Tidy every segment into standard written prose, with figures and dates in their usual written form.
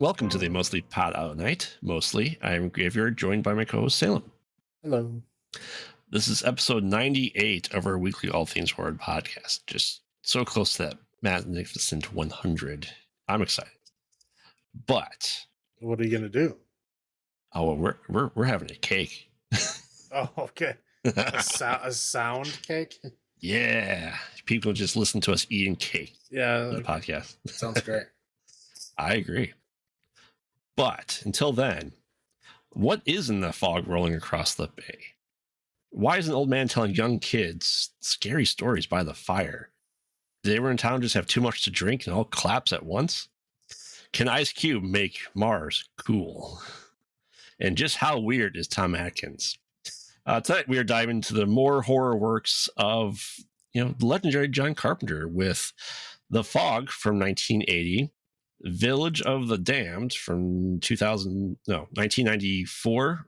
Welcome to the Mostly Pod Out Night. Mostly, I'm Graveyard, joined by my co-host Salem. Hello. This is episode 98 of our weekly All Things Horror podcast. Just so close to that magnificent 100. I'm excited. But what are you gonna do? Oh, well, we're having a cake. Oh, okay. A sound cake. Yeah, people just listen to us eating cake. Yeah, on the podcast. Sounds great. I agree. But until then, what is in the fog rolling across the bay? Why is an old man telling young kids scary stories by the fire? Did everyone in town just have too much to drink and all collapse at once? Can Ice Cube make Mars cool? And just how weird is Tom Atkins? Tonight we are diving into the more horror works of, the legendary John Carpenter with The Fog from 1980, Village of the Damned from 1994,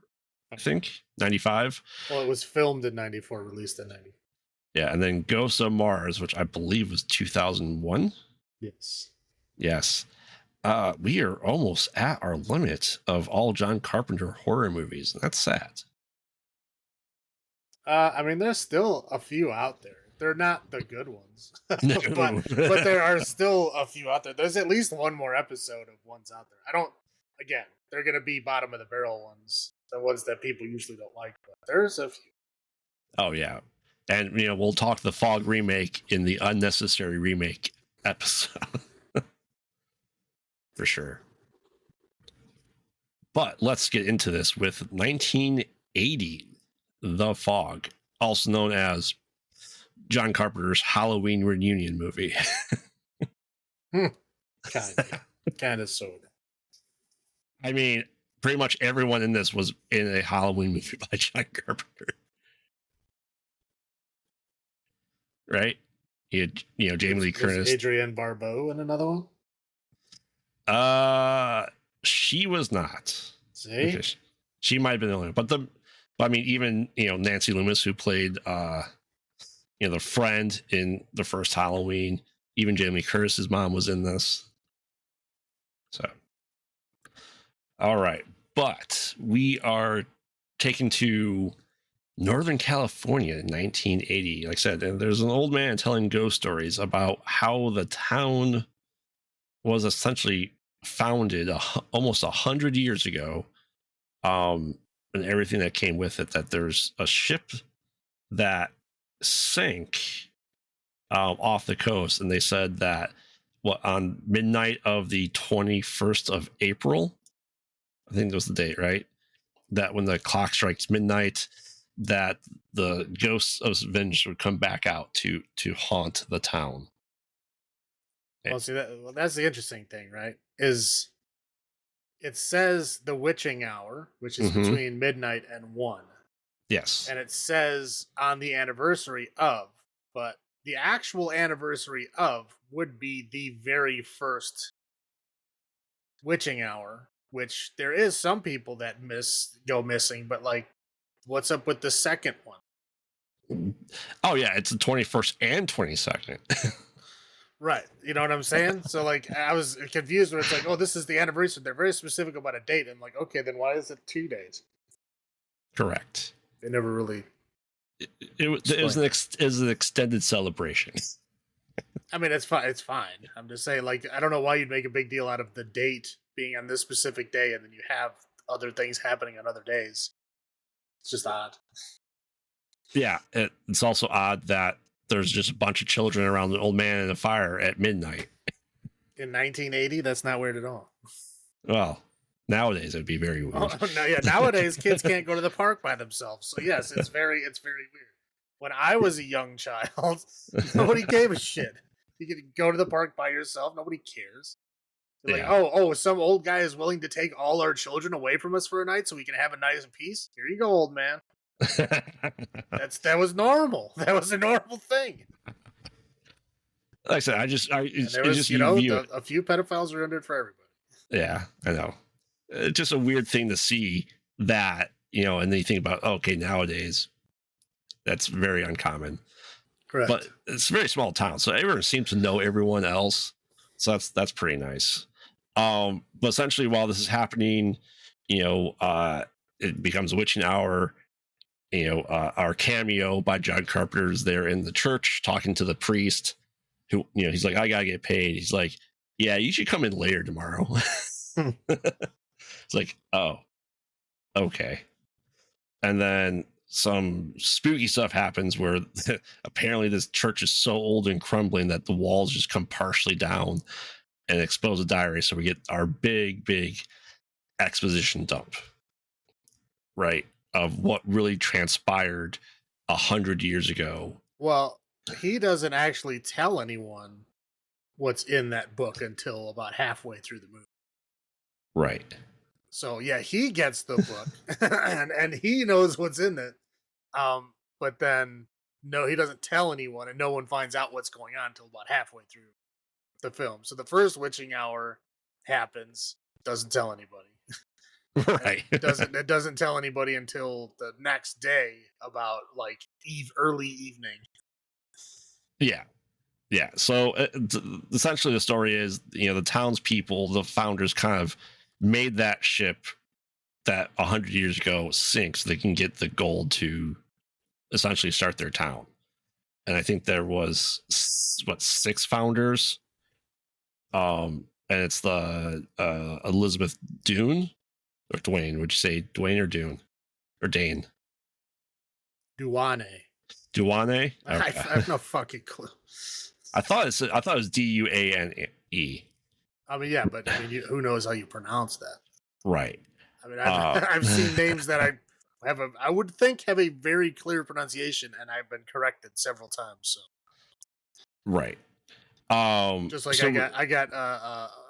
I think, 95. Well, it was filmed in 94, released in 90. Yeah, and then Ghosts of Mars, which I believe was 2001. Yes. Yes. We are almost at our limit of all John Carpenter horror movies. And that's sad. I mean, there's still a few out there. They're not the good ones, No. but there are still a few out there. There's at least one more episode of ones out there. Again, they're going to be bottom of the barrel ones, the ones that people usually don't like, but there's a few. Oh, yeah. And, we'll talk the Fog remake in the unnecessary remake episode. For sure. But let's get into this with 1980, The Fog, also known as John Carpenter's Halloween reunion movie. Kind of sort of. I mean, pretty much everyone in this was in a Halloween movie by John Carpenter. Right? Jamie Lee Curtis. Adrienne Barbeau in another one? She was not. See? She might have been the only one. But even, Nancy Loomis, who played, the friend in the first Halloween, even Jamie Lee Curtis's mom was in this. So, all right. But we are taken to Northern California in 1980. Like I said, and there's an old man telling ghost stories about how the town was essentially founded almost 100 years ago, and everything that came with it. That there's a ship that sank off the coast, and they said that on midnight of the 21st of April, I think that was the date, right? That when the clock strikes midnight, that the ghosts of vengeance would come back out to haunt the town. Well, see, that's the interesting thing, right? Is it says the witching hour, which is between midnight and 1. Yes. And it says on the anniversary of, but the actual anniversary of would be the very first witching hour, which there is some people that go missing, but what's up with the second one? Oh yeah, it's the 21st and 22nd. Right. You know what I'm saying? So I was confused when it's like, oh, this is the anniversary. They're very specific about a date. And okay, then why is it 2 days? Correct. They never really. It was an extended celebration. I mean, it's fine. It's fine. I'm just saying, I don't know why you'd make a big deal out of the date being on this specific day, and then you have other things happening on other days. It's just odd. Yeah, it's also odd that there's just a bunch of children around an old man in a fire at midnight. In 1980, that's not weird at all. Well, nowadays it'd be very weird. Oh, no, yeah, nowadays kids can't go to the park by themselves. So yes, it's very weird. When I was a young child, nobody gave a shit. You could go to the park by yourself. Nobody cares. They're like, some old guy is willing to take all our children away from us for a night so we can have a nice peace. Here you go, old man. That was normal. That was a normal thing. Like I said, a few pedophiles are in it for everybody. Yeah, I know. It's just a weird thing to see that, and then you think about, okay, nowadays that's very uncommon. Correct. But it's a very small town, so everyone seems to know everyone else. So that's pretty nice. But essentially, while this is happening, it becomes a witching hour. Our cameo by John Carpenter is there in the church talking to the priest, who, he's like, I gotta get paid. He's like, yeah, you should come in later tomorrow. It's like, oh, okay. And then some spooky stuff happens where apparently this church is so old and crumbling that the walls just come partially down and expose a diary. So we get our big exposition dump, right, of what really transpired 100 years ago. Well, he doesn't actually tell anyone what's in that book until about halfway through the movie. Right. So yeah, he gets the book and he knows what's in it. But then no, he doesn't tell anyone, and no one finds out what's going on until about halfway through the film. So the first witching hour happens, doesn't tell anybody. Right. It doesn't tell anybody until the next day, about like early evening. Yeah. So essentially the story is, the townspeople, the founders, kind of made that ship that 100 years ago sink so they can get the gold to essentially start their town. And I think there was 6 founders. And it's the Elizabeth Dune or Dwayne. Would you say Dwayne or Dune or Dane? Duane. Okay. I have no fucking clue. I thought it was Duane. I mean, yeah, but who knows how you pronounce that? Right. I mean, I've seen names that I would think have a very clear pronunciation, and I've been corrected several times. So, right. Just like I got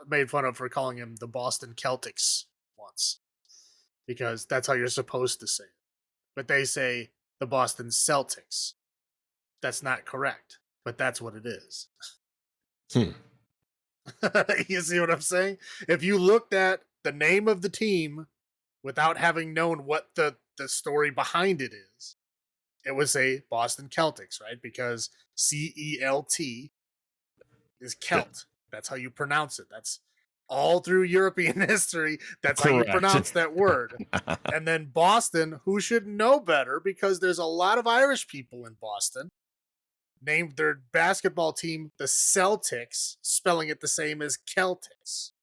made fun of for calling him the Boston Celtics once, because that's how you're supposed to say it. But they say the Boston Celtics. That's not correct, but that's what it is. You see what I'm saying? If you looked at the name of the team without having known what the story behind it is, it would say Boston Celtics, right? Because Celt is Celt. That's how you pronounce it. That's all through European history. That's how you pronounce that word. And then Boston, who should know better, because there's a lot of Irish people in Boston, named their basketball team the Celtics, spelling it the same as Celtics.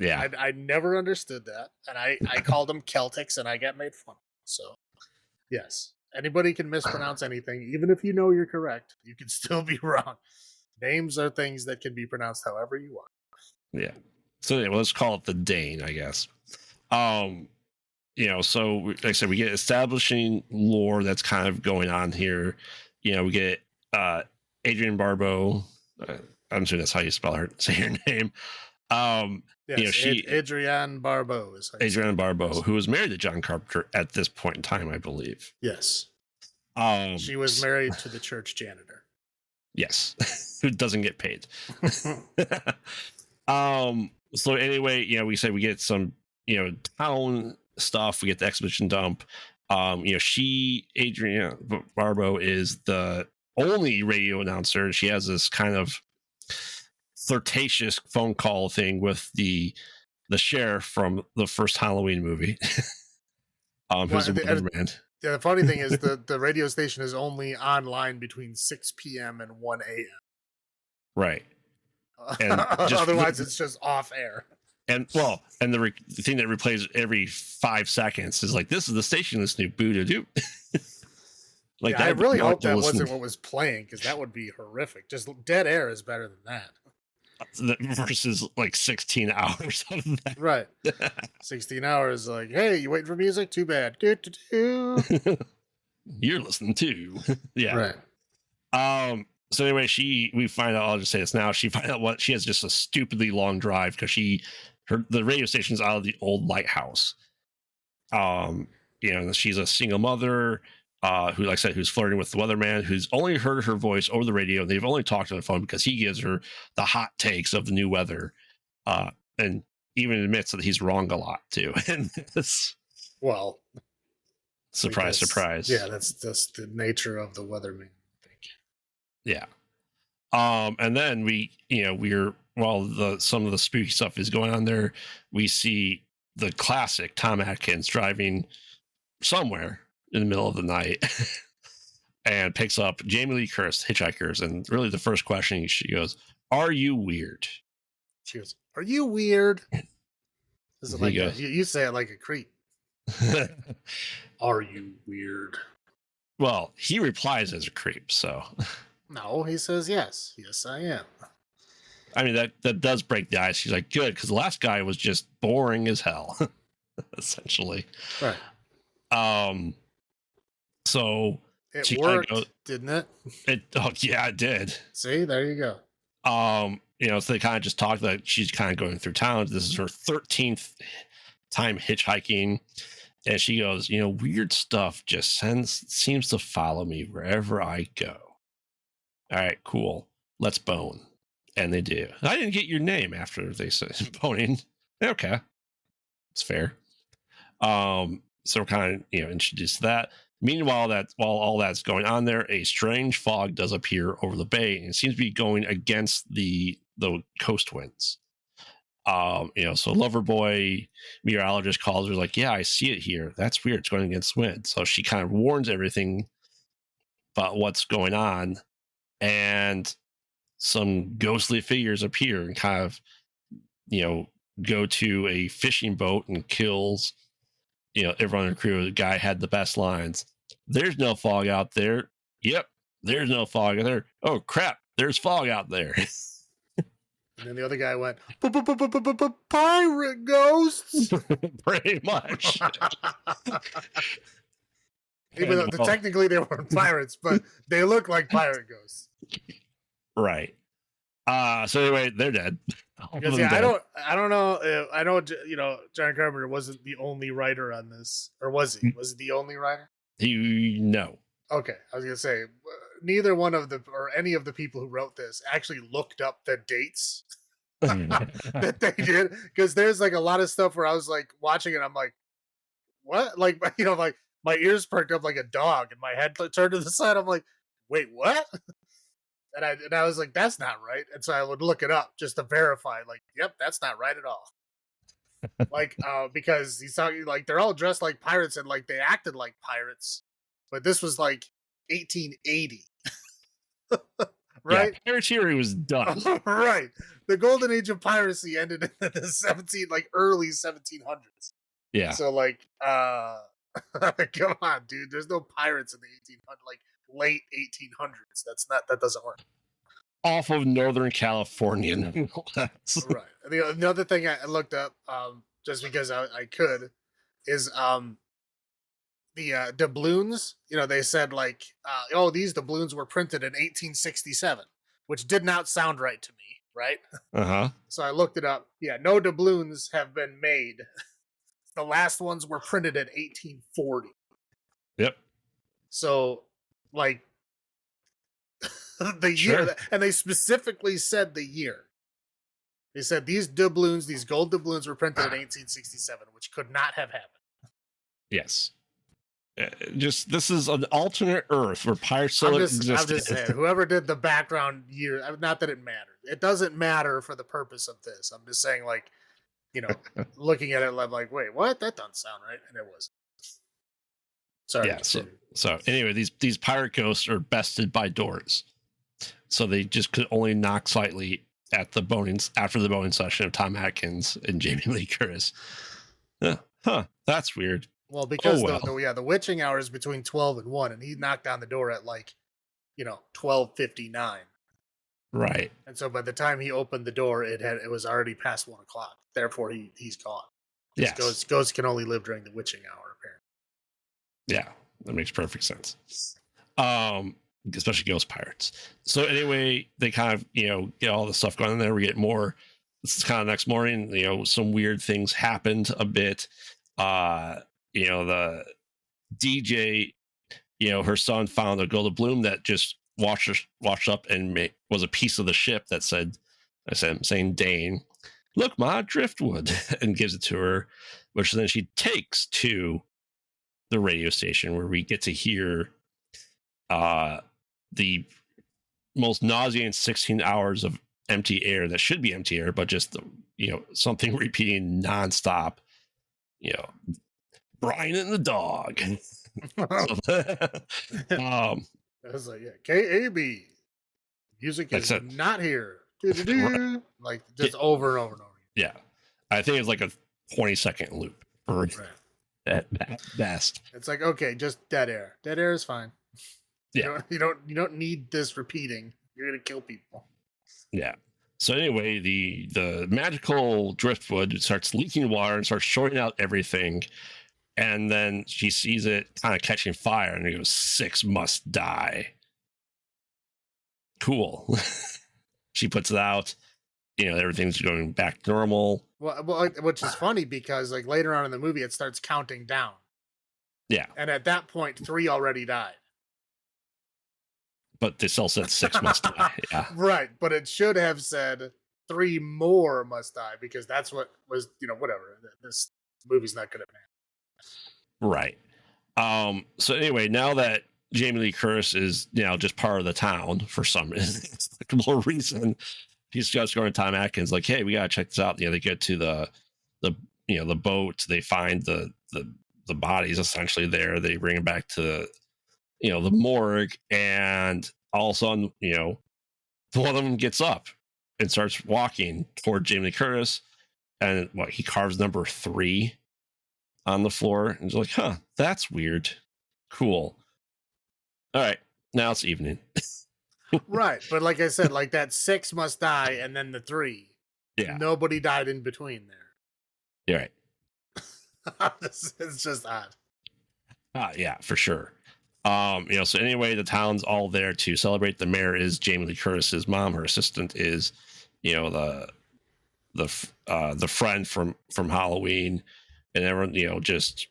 Yeah. I never understood that. And I called them Celtics, and I got made fun of. So, yes. Anybody can mispronounce anything. Even if you know you're correct, you can still be wrong. Names are things that can be pronounced however you want. Yeah. So yeah, let's call it the Dane, I guess. So like I said, we get establishing lore that's kind of going on here. We get Adrienne Barbeau. I'm sure that's how you say her name. Yes, Adrienne Barbeau is Adrienne Barbeau, who was married to John Carpenter at this point in time, I believe. Yes. She was married to the church janitor. Yes, who doesn't get paid. So anyway, we say we get some, town stuff. We get the exhibition dump. Adrienne Barbeau is the only radio announcer. She has this kind of flirtatious phone call thing with the sheriff from the first Halloween movie. Who's a weatherman. The funny thing is the radio station is only online between 6 p.m. and 1 a.m. Right. And otherwise it's just off air. And the thing that replays every 5 seconds is like, this is the station listening to Boo Doo. Like, I really hope that wasn't what was playing, because that would be horrific. Just dead air is better than that. Versus like 16 hours of that. Right. 16 hours, like, hey, you waiting for music? Too bad. You're listening to. Yeah. Right. So anyway, we find out, I'll just say this now, she finds out she has just a stupidly long drive because the radio station's out of the old lighthouse. She's a single mother who, like I said, who's flirting with the weatherman, who's only heard her voice over the radio. They've only talked on the phone because he gives her the hot takes of the new weather, and even admits that he's wrong a lot too. And surprise. Yeah, that's just the nature of the weatherman. Yeah. And then we're while some of the spooky stuff is going on there, we see the classic Tom Atkins driving somewhere in the middle of the night and picks up Jamie Lee Curtis, Hitchhikers. And really the first question, she goes, "Are you weird?" She goes, "Are you weird?" This is like goes, you say it like a creep. Are you weird? Well, he replies as a creep, so. No, he says yes. Yes, I am. I mean, that does break the ice. She's like, good, because the last guy was just boring as hell, essentially. Right. So it worked, didn't it? Yeah, it did. See, there you go. So they kind of just talked that she's kind of going through town. This is her 13th time hitchhiking. And she goes, weird stuff just seems to follow me wherever I go. All right, cool. Let's bone. And they do. I didn't get your name after they said boning. Okay. It's fair. So we're kind of, introduced to that. Meanwhile, while all that's going on there, a strange fog does appear over the bay, and it seems to be going against the coast winds. So Loverboy meteorologist calls her, like, yeah, I see it here. That's weird. It's going against wind. So she kind of warns everything about what's going on, and some ghostly figures appear and kind of, go to a fishing boat and kills, everyone in the crew. The guy had the best lines. There's no fog out there. Yep. There's no fog out there. Oh crap. There's fog out there. And then the other guy went, pirate ghosts. Pretty much. Even though technically they weren't pirates, but they look like pirate ghosts. Right. So anyway, they're dead. Because, I don't know. I know, John Carpenter wasn't the only writer on this, or was he? Was he the only writer? No. Okay, I was gonna say neither one of any of the people who wrote this actually looked up the dates that they did, because there's like a lot of stuff where I was like watching it, I'm like, what? Like, like my ears perked up like a dog, and my head turned to the side. I'm like, wait, what? And I was like, that's not right. And so I would look it up just to verify, like, yep, that's not right at all. Like, because he's talking like they're all dressed like pirates and like they acted like pirates, but this was like 1880. Right? Yeah, piratery was done. Right. The golden age of piracy ended in the early 1700s. Yeah. So like, come on, dude. There's no pirates in the 1800s, like late 1800s. That doesn't work. Off of Northern California. Right. The other thing I looked up, just because I could, is the doubloons. They said like, these doubloons were printed in 1867, which did not sound right to me, right? Uh-huh. So I looked it up. Yeah, no doubloons have been made. The last ones were printed in 1840. Yep. So, like, the year, and they specifically said the year. They said these doubloons, these gold doubloons, were printed in 1867, which could not have happened. Yes. This is an alternate Earth where pirates still existed. I'm just saying, whoever did the background year, not that it mattered. It doesn't matter for the purpose of this. I'm just saying, like, looking at it, I'm like, wait, what? That doesn't sound right, and it wasn't. Sorry. Yeah. So anyway, these pirate ghosts are bested by doors, so they just could only knock slightly at the bonings after the boning session of Tom Atkins and Jamie Lee Curtis. That's weird. Well, because the witching hour is between 12 and 1, and he knocked down the door at 12:59. Right. And so by the time he opened the door, it was already past 1 o'clock. Therefore, he's gone. Yeah. Ghosts can only live during the witching hour, apparently. Yeah, that makes perfect sense. Especially ghost pirates. So anyway, they kind of, get all the stuff going on there. We get more. This is kind of next morning, some weird things happened a bit. The DJ, her son found a gold bloom that just washed up and was a piece of the ship that said, saying Dane, look, Ma, driftwood, and gives it to her, which then she takes to the radio station where we get to hear the most nauseating 16 hours of empty air that should be empty air, but just something repeating nonstop. Brian and the dog. I was like, yeah, KAB. Music is not here. Like just over and over and over. Yeah. I think it's like a 20-second loop at best. It's like, okay, just dead air. Dead air is fine. Yeah. You don't need this repeating. You're gonna kill people. Yeah. So anyway, the magical driftwood starts leaking water and starts shorting out everything. And then she sees it kind of catching fire, and it goes, 6 must die. Cool. She puts it out. Everything's going back to normal. Well, which is funny because like later on in the movie, it starts counting down. Yeah. And at that point, 3 already died. But they still said 6 must die. Yeah. Right. But it should have said 3 more must die because that's what was, whatever. This movie's not good at math. Right. So anyway, now that Jamie Lee Curtis is just part of the town for some reason, he's just going to Tom Atkins like, hey, we gotta check this out. They get to the boat, they find the bodies essentially there. They bring them back to the morgue, and all of a sudden, one of them gets up and starts walking toward Jamie Lee Curtis, and he carves number 3 on the floor, and he's like, huh, that's weird. Cool. All right, now it's evening. Right, but like I said, like that 6 must die, and then the 3. Yeah, nobody died in between there. You're right. It's just odd. Yeah, for sure. So anyway, the town's all there to celebrate. The mayor is Jamie Lee Curtis's mom. Her assistant is, the friend from Halloween, and everyone, just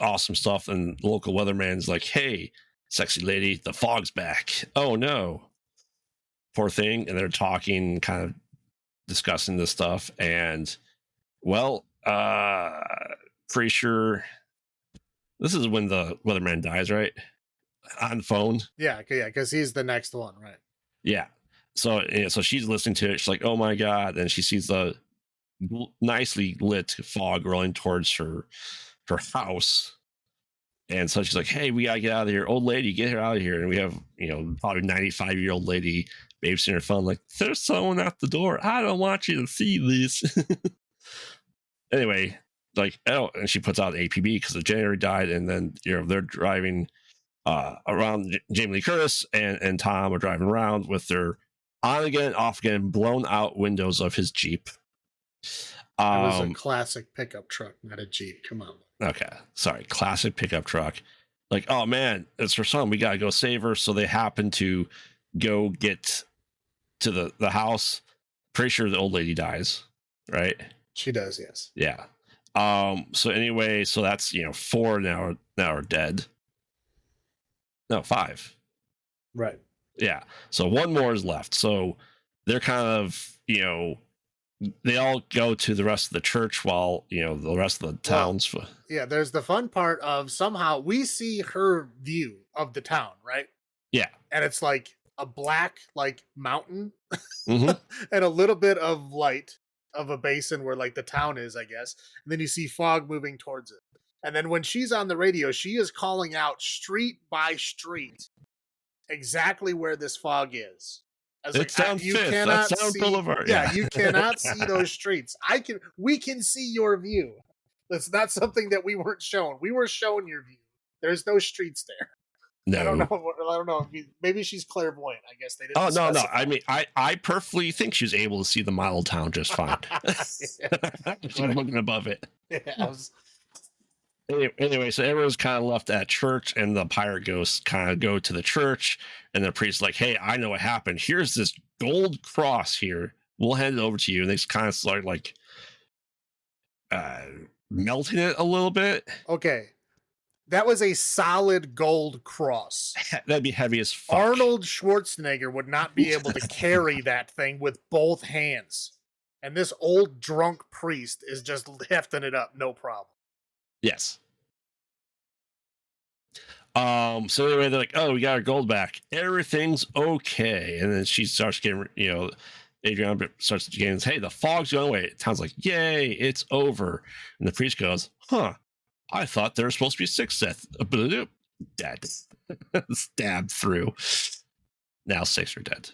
awesome stuff. And the local weatherman's like, hey, sexy lady, the fog's back. Oh no, poor thing. And they're talking, kind of discussing this stuff. And pretty sure this is when the weatherman dies, right? On the phone. Yeah, because he's the next one, right? Yeah. So she's listening to it. She's like, oh my God. And she sees the nicely lit fog rolling towards her house. And so she's like, hey, we gotta get out of here. Old lady, get her out of here. And we have, probably 95-year-old lady babysitting her phone, like, there's someone at the door. I don't want you to see this. Anyway, like, oh, and she puts out APB because the generator died. And then, they're driving around. Jamie Lee Curtis and Tom are driving around with their on again, off again, blown out windows of his Jeep. It was a classic pickup truck, not a Jeep. Come on. Okay, sorry, classic pickup truck. Like, oh man, it's her son. We gotta go save her. So they happen to go get to the house. Pretty sure the old lady dies, right? She does, yes. Yeah. So anyway, so that's 4 now are dead. No, 5. Right. Yeah. So 1 more is left. So they're kind of, they all go to the rest of the church while, the rest of the towns. Yeah. There's the fun part of somehow we see her view of the town, right? Yeah. And it's like a black, like mountain mm-hmm. and a little bit of light of a basin where like the town is, I guess. And then you see fog moving towards it. And then when she's on the radio, she is calling out street by street exactly where this fog is. It's down Fifth. That's down Boulevard. Yeah, you cannot see those streets. We can see your view. That's not something that we weren't shown. We were shown your view. There's no streets there. No. I don't know. Maybe she's clairvoyant. I guess they didn't. Oh no. I mean, I perfectly think she's able to see the model town just fine. She's looking above it. Yeah, Anyway, so everyone's kind of left at church, and the pirate ghosts kind of go to the church, and the priest's like, hey, I know what happened. Here's this gold cross here. We'll hand it over to you. And they kind of start like melting it a little bit. Okay. That was a solid gold cross. That'd be heavy as fuck. Arnold Schwarzenegger would not be able to carry that thing with both hands. And this old drunk priest is just hefting it up, no problem. Yes. So anyway, they're like, oh, we got our gold back. Everything's okay. And then she starts getting, Adriana starts to gain, hey, the fog's going away. Tom's like, yay, it's over. And the priest goes, huh, I thought there were supposed to be 6 Sith. Dead. Stabbed through. Now 6 are dead.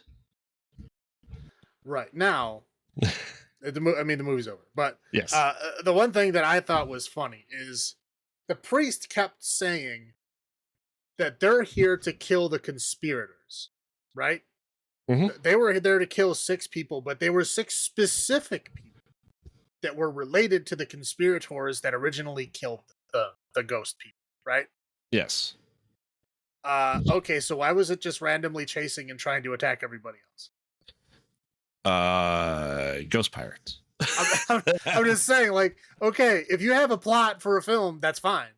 Right. Now, the movie's over. But yes, the one thing that I thought was funny is the priest kept saying that they're here to kill the conspirators, right? Mm-hmm. They were there to kill 6 people, but they were 6 specific people that were related to the conspirators that originally killed the ghost people, right? Yes. Okay, so why was it just randomly chasing and trying to attack everybody else? Ghost pirates. I'm just saying, like, okay, if you have a plot for a film, that's fine.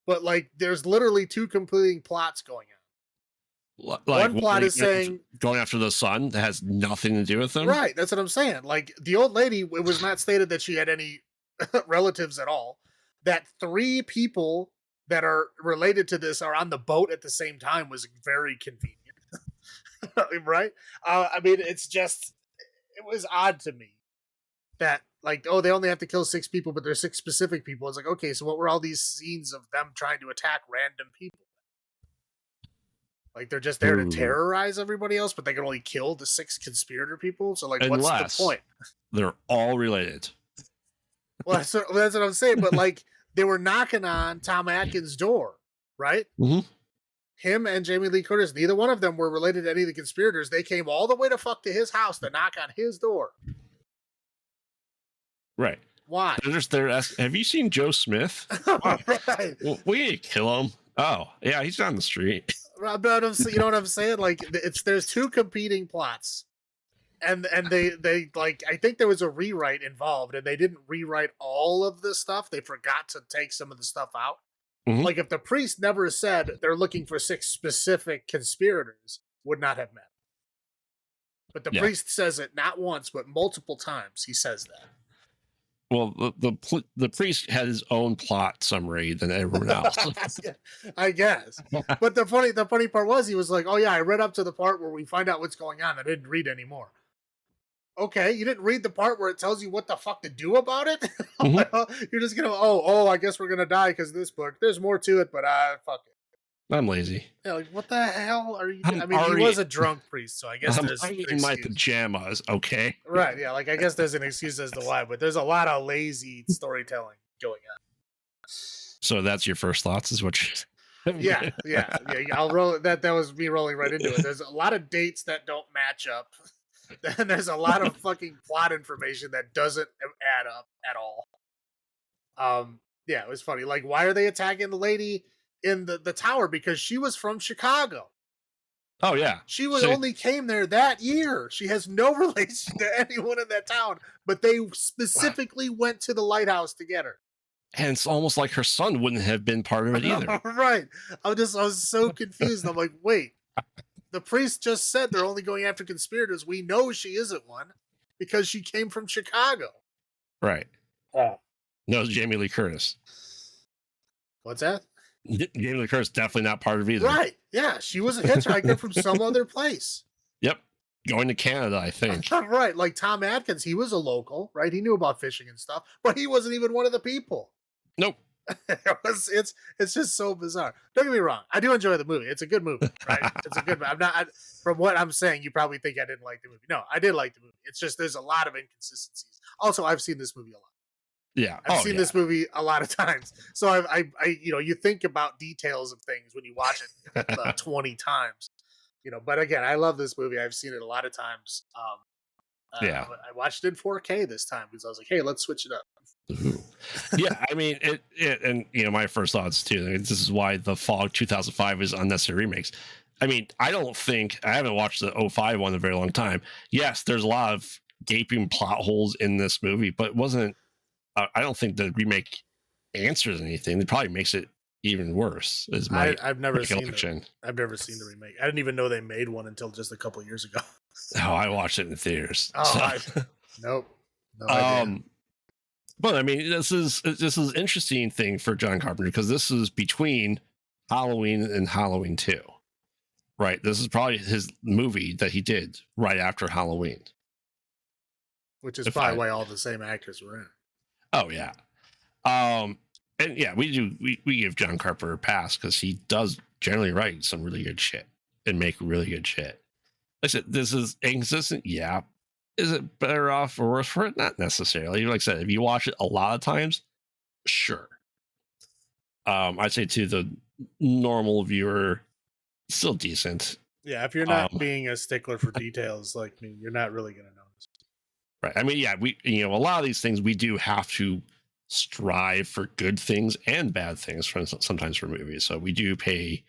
But, like, there's literally 2 completing plots going on. Like, one plot is saying... going after the son that has nothing to do with them? Right, that's what I'm saying. Like, the old lady, it was not stated that she had any relatives at all. That 3 people that are related to this are on the boat at the same time was very convenient. Right? I mean, it's just... It was odd to me that, like, oh, they only have to kill 6 people, but there's 6 specific people. It's like, okay, so what were all these scenes of them trying to attack random people? Like, they're just there to terrorize everybody else, but they can only kill the 6 conspirator people? So, like, what's the point? They're all related. Well, that's what I'm saying, but, like, they were knocking on Tom Atkins' door, right? Mm-hmm. Him and Jamie Lee Curtis, neither one of them were related to any of the conspirators. They came all the way to his house to knock on his door. Right. Why? They're just there asking, have you seen Joe Smith? Right. Well, we need to kill him. Oh, yeah, he's down the street. But you know what I'm saying? Like, there's 2 competing plots. And they like, I think there was a rewrite involved, and they didn't rewrite all of the stuff. They forgot to take some of the stuff out. Mm-hmm. Like, if the priest never said they're looking for 6 specific conspirators, would not have met. But the priest says it not once, but multiple times. He says that. Well, the priest had his own plot summary than everyone else. I guess. But the funny part was, he was like, oh yeah, I read up to the part where we find out what's going on. I didn't read anymore. Okay, you didn't read the part where it tells you what the fuck to do about it? Mm-hmm. You're just gonna, I guess we're gonna die because of this book. There's more to it, but fuck it. I'm lazy. Yeah, like, what the hell are you doing? I mean, he was a drunk priest, so I guess there's in my pajamas, okay? Right, yeah, like, I guess there's an excuse as to why, but there's a lot of lazy storytelling going on. So that's your first thoughts, is what you... yeah. I'll roll it. That was me rolling right into it. There's a lot of dates that don't match up. And there's a lot of fucking plot information that doesn't add up at all. Yeah, it was funny. Like, why are they attacking the lady in the tower? Because she was from Chicago. Oh yeah, she only came there that year. She has no relation to anyone in that town, but they specifically went to the lighthouse to get her. And it's almost like her son wouldn't have been part of it either. Right. I was so confused. I'm like, wait, the priest just said they're only going after conspirators. We know she isn't one because she came from Chicago. Right. No, it's Jamie Lee Curtis. What's that? Jamie Lee Curtis definitely not part of it either. Right. Yeah. She was a hitchhiker from some other place. Yep. Going to Canada, I think. Right. Like Tom Atkins, he was a local, right? He knew about fishing and stuff, but he wasn't even one of the people. Nope. It's just so bizarre. Don't get me wrong. I do enjoy the movie. It's a good movie, right? It's a good movie. From what I'm saying, you probably think I didn't like the movie. No, I did like the movie. It's just there's a lot of inconsistencies. Also, I've seen this movie a lot. Yeah. I've seen this movie a lot of times. So I you think about details of things when you watch it 20 times, but again, I love this movie. I've seen it a lot of times. I watched it in 4K this time because I was like, hey, let's switch it up. Yeah, I mean it and my first thoughts too. This is why the Fog 2005 is unnecessary remakes. I mean, I haven't watched the 05 one in a very long time. Yes, there's a lot of gaping plot holes in this movie, but it wasn't. I don't think the remake answers anything. It probably makes it even worse. I've never seen the remake. I didn't even know they made one until just a couple years ago. Oh, I watched it in the theaters. Nope. No idea. But I mean, this is an interesting thing for John Carpenter because this is between Halloween and Halloween 2. Right. This is probably his movie that he did right after Halloween. which is If probably I, why all the same actors were in. oh yeah. And yeah, we give John Carpenter a pass because he does generally write some really good shit and make really good shit. Like I said, this is inconsistent. Yeah. Is it better off or worse for it? Not necessarily. Like I said, if you watch it a lot of times, sure. I'd say to the normal viewer, still decent. Yeah, if you're not being a stickler for details like me, you're not really gonna notice. Right. I mean, yeah, a lot of these things we do have to strive for good things and bad things sometimes for movies. So we do pay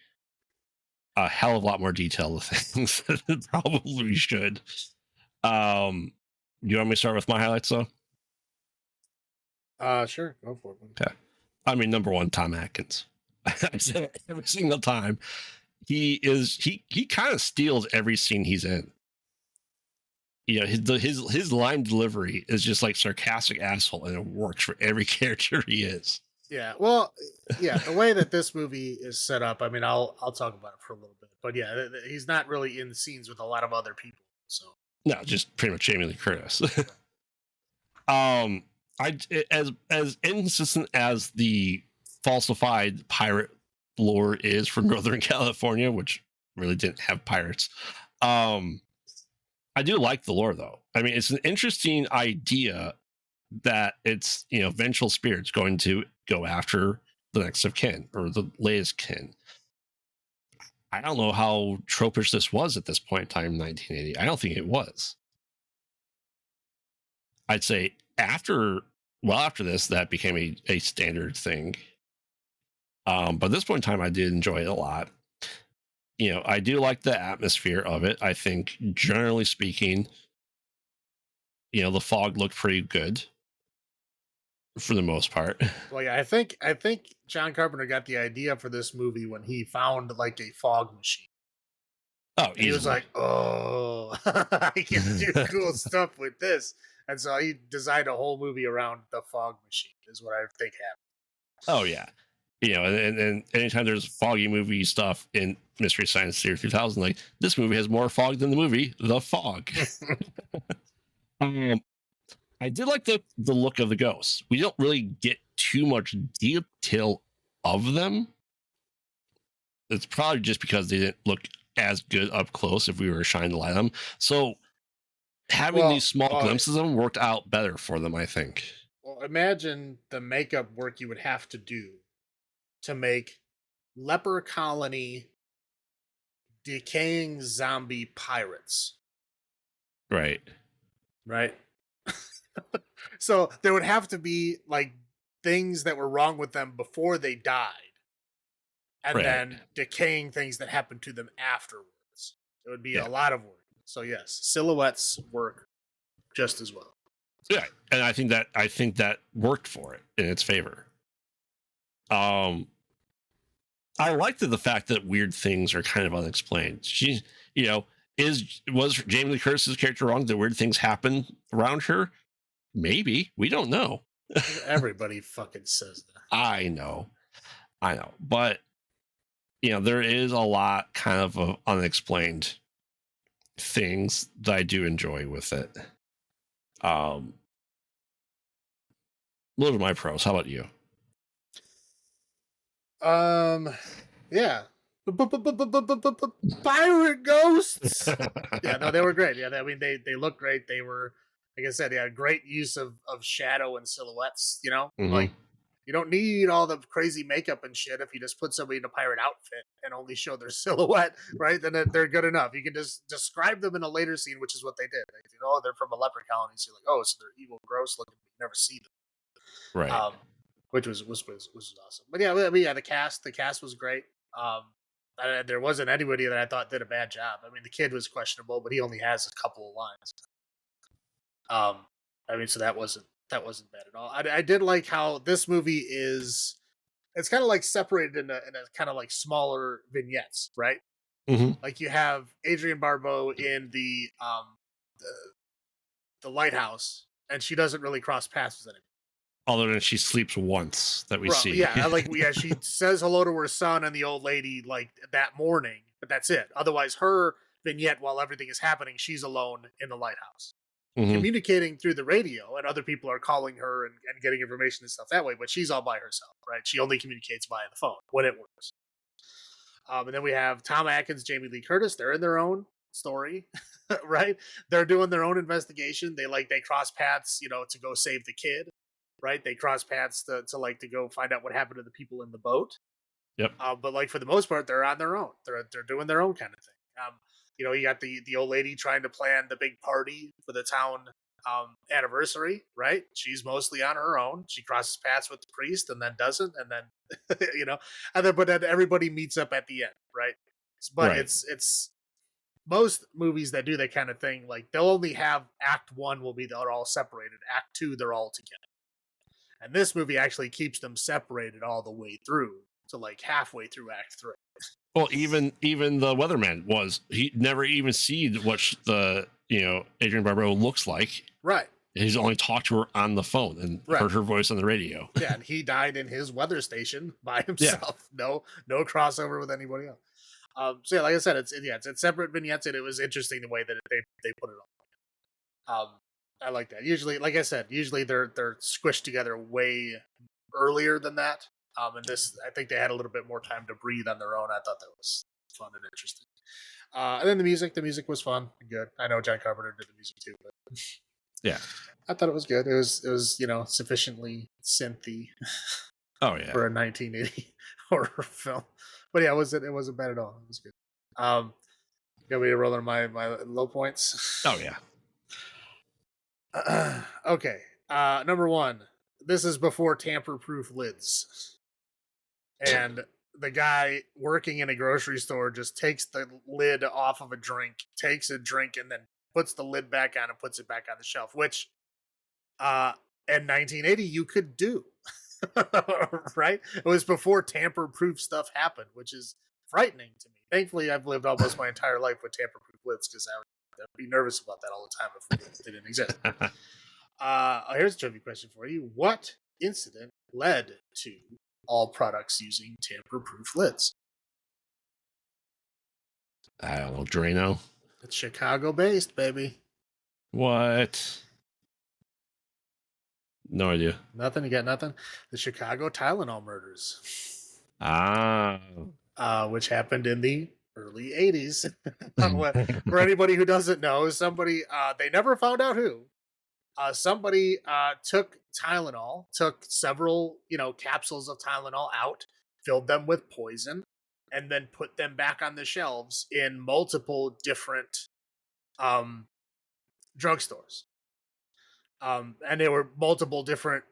a hell of a lot more detail to things than probably we should. You want me to start with my highlights though? Sure, go for it. Okay. I mean, number one, Tom Atkins. I say it every single time. He kind of steals every scene he's in. You know, his line delivery is just like sarcastic asshole, and it works for every character he is. Yeah, well, yeah, the way that this movie is set up, I mean, I'll talk about it for a little bit, but yeah, he's not really in scenes with a lot of other people, so No, just pretty much Jamie Lee Curtis. As inconsistent as the falsified pirate lore is from Northern California, which really didn't have pirates. I do like the lore though. I mean, it's an interesting idea that it's, vengeful spirits going to go after the next of kin or the latest kin. I don't know how tropish this was at this point in time in 1980. I don't think it was. I'd say after this, that became a standard thing. But at this point in time, I did enjoy it a lot. I do like the atmosphere of it. I think generally speaking, the fog looked pretty good for the most part. Well, yeah, I think John Carpenter got the idea for this movie when he found like a fog machine. Oh, he was like, "Oh, I can do cool stuff with this," and so he designed a whole movie around the fog machine. Is what I think happened. Oh yeah, and anytime there's foggy movie stuff in Mystery Science Theater 2000, like this movie has more fog than the movie The Fog. I did like the look of the ghosts. We don't really get too much detail of them. It's probably just because they didn't look as good up close if we were shining the light on them. So having these small glimpses of them worked out better for them, I think. Well, imagine the makeup work you would have to do to make leper colony decaying zombie pirates. Right. So there would have to be like things that were wrong with them before they died, and then decaying things that happened to them afterwards. It would be a lot of work. So yes, silhouettes work just as well. Yeah, and I think that worked for it in its favor. I liked the fact that weird things are kind of unexplained. She, was Jamie Lee Curtis's character wrong? That weird things happen around her? Maybe. We don't know. Everybody fucking says that. I know. But, there is a lot kind of unexplained things that I do enjoy with it. Those are my pros. How about you? Yeah. Pirate ghosts. Yeah, no, they were great. Yeah, I mean, they looked great. They were, like I said, they had great use of shadow and silhouettes. Like you don't need all the crazy makeup and shit. If you just put somebody in a pirate outfit and only show their silhouette, right, then they're good enough. You can just describe them in a later scene, which is what they did. Like, they're from a leper colony, so you're like, oh, so they're evil, gross looking. You never see them, right? Which was awesome. But yeah, the cast was great. There wasn't anybody that I thought did a bad job. I mean, the kid was questionable, but he only has a couple of lines. I mean, so that wasn't bad at all. I did like how this movie is. It's kind of like separated in a kind of like smaller vignettes, right? Mm-hmm. Like you have Adrienne Barbeau in the lighthouse, and she doesn't really cross paths with anybody. Other than she sleeps once that we see. Yeah, she says hello to her son and the old lady like that morning, but that's it. Otherwise, her vignette while everything is happening, she's alone in the lighthouse. communicating through the radio, and other people are calling her and getting information and stuff that way, but she's all by herself, right? She only communicates via the phone when it works. And then we have Tom Atkins, Jamie Lee Curtis. They're in their own story, right? They're doing their own investigation. They cross paths, to go save the kid, right? They cross paths to go find out what happened to the people in the boat. Yep. But for the most part, they're on their own. They're doing their own kind of thing. You got the old lady trying to plan the big party for the town anniversary, right? She's mostly on her own. She crosses paths with the priest and then doesn't, and then but then everybody meets up at the end, right? But it's most movies that do that kind of thing, like they'll only have Act 1 will be they're all separated. Act 2 they're all together. And this movie actually keeps them separated all the way through to like halfway through Act 3. Well, even the weatherman he never even seen what the Adrienne Barbeau looks like. Right. He's only talked to her on the phone and heard her voice on the radio. Yeah, and he died in his weather station by himself. Yeah. No crossover with anybody else. So yeah, like I said, it's separate vignettes, and it was interesting the way that they put it on. I like that. Usually, like I said, they're squished together way earlier than that. And this, I think they had a little bit more time to breathe on their own. I thought that was fun and interesting. And then the music was fun and good. I know John Carpenter did the music too, but yeah, I thought it was good. It was sufficiently synthy. Oh yeah, for a 1980 horror film. But yeah, it wasn't bad at all. It was good. Got me to roll on my low points. Oh yeah. Okay. Number 1. This is before tamper-proof lids. And the guy working in a grocery store just takes the lid off of a drink, takes a drink, and then puts the lid back on and puts it back on the shelf, which in 1980 you could do. Right? It was before tamper-proof stuff happened, which is frightening to me. Thankfully, I've lived almost my entire life with tamper-proof lids because I would be nervous about that all the time if they didn't exist. Here's a trivia question for you. What incident led to all products using tamper-proof lids? I don't know, Drano. It's Chicago-based, baby. What? No idea. Nothing? You got nothing? The Chicago Tylenol murders. Which happened in the early 80s. For anybody who doesn't know, somebody, they never found out who. Somebody took Tylenol, took several, capsules of Tylenol out, filled them with poison, and then put them back on the shelves in multiple different drugstores. And they were multiple different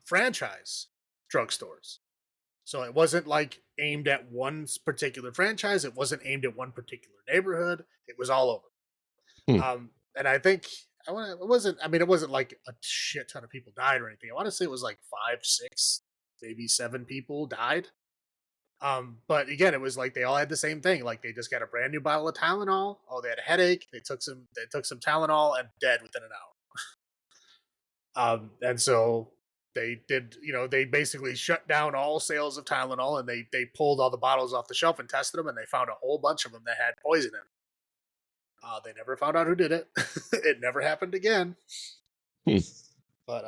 franchise drugstores. So it wasn't like aimed at one particular franchise. It wasn't aimed at one particular neighborhood. It was all over. And I think it wasn't like a shit ton of people died or anything. I want to say it was like 5, 6, maybe 7 people died. But again, it was like they all had the same thing. Like they just got a brand new bottle of Tylenol. Oh, they had a headache. They took some Tylenol and dead within an hour. And so they did, they basically shut down all sales of Tylenol, and they pulled all the bottles off the shelf and tested them, and they found a whole bunch of them that had poison in them. They never found out who did it. It never happened again. But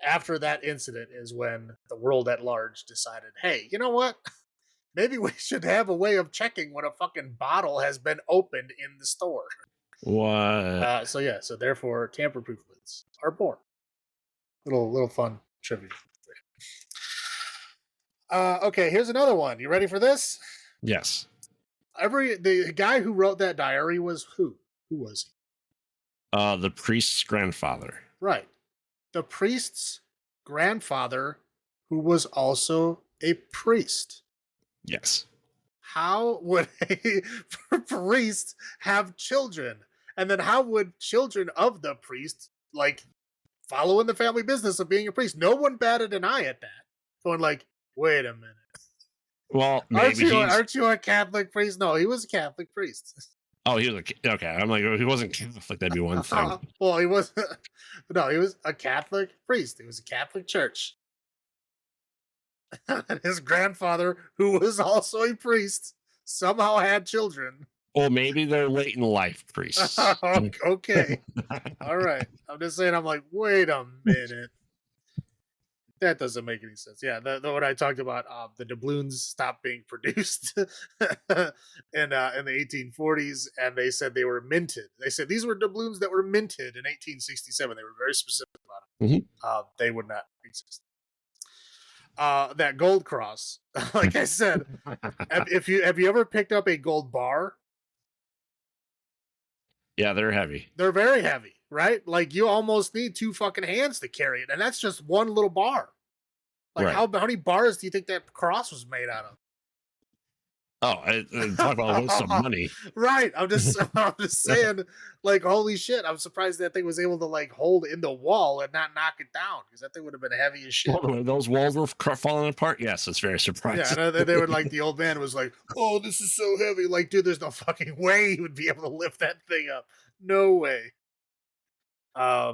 after that incident is when the world at large decided, hey, you know what? Maybe we should have a way of checking when a fucking bottle has been opened in the store. What? So therefore, tamper-proof lids are born. Little fun trivia. Okay, here's another one. You ready for this? Yes. The guy who wrote that diary was who? Who was he? The priest's grandfather. Right. The priest's grandfather, who was also a priest. Yes. How would a priest have children? And then how would children of the priest, follow in the family business of being a priest? No one batted an eye at that. Going wait a minute. Well, maybe aren't you a Catholic priest? No, he was a Catholic priest. Oh, he was okay. I'm like, he wasn't Catholic. That'd be one thing. Well, he was. No, he was a Catholic priest. It was a Catholic church. And his grandfather, who was also a priest, somehow had children. Or maybe they're late in life priests. Okay. All right. I'm just saying, I'm like, wait a minute. That doesn't make any sense. Yeah, what I talked about, the doubloons stopped being produced in the 1840s, and they said they were minted. They said these were doubloons that were minted in 1867. They were very specific about it. Mm-hmm. They would not exist. That gold cross, like I said, have you ever picked up a gold bar? Yeah, they're heavy. They're very heavy, right? Like you almost need 2 fucking hands to carry it, and that's just one little bar. Like Right. how many bars do you think that cross was made out of? Oh, talk about waste of money. Right. I'm just saying, like, holy shit! I'm surprised that thing was able to like hold in the wall and not knock it down, because that thing would have been heavy as shit. Well, those walls were falling apart. Yes, it's very surprising. Yeah, they would like the old man was like, "Oh, this is so heavy!" Like, dude, there's no fucking way he would be able to lift that thing up. No way. Yeah,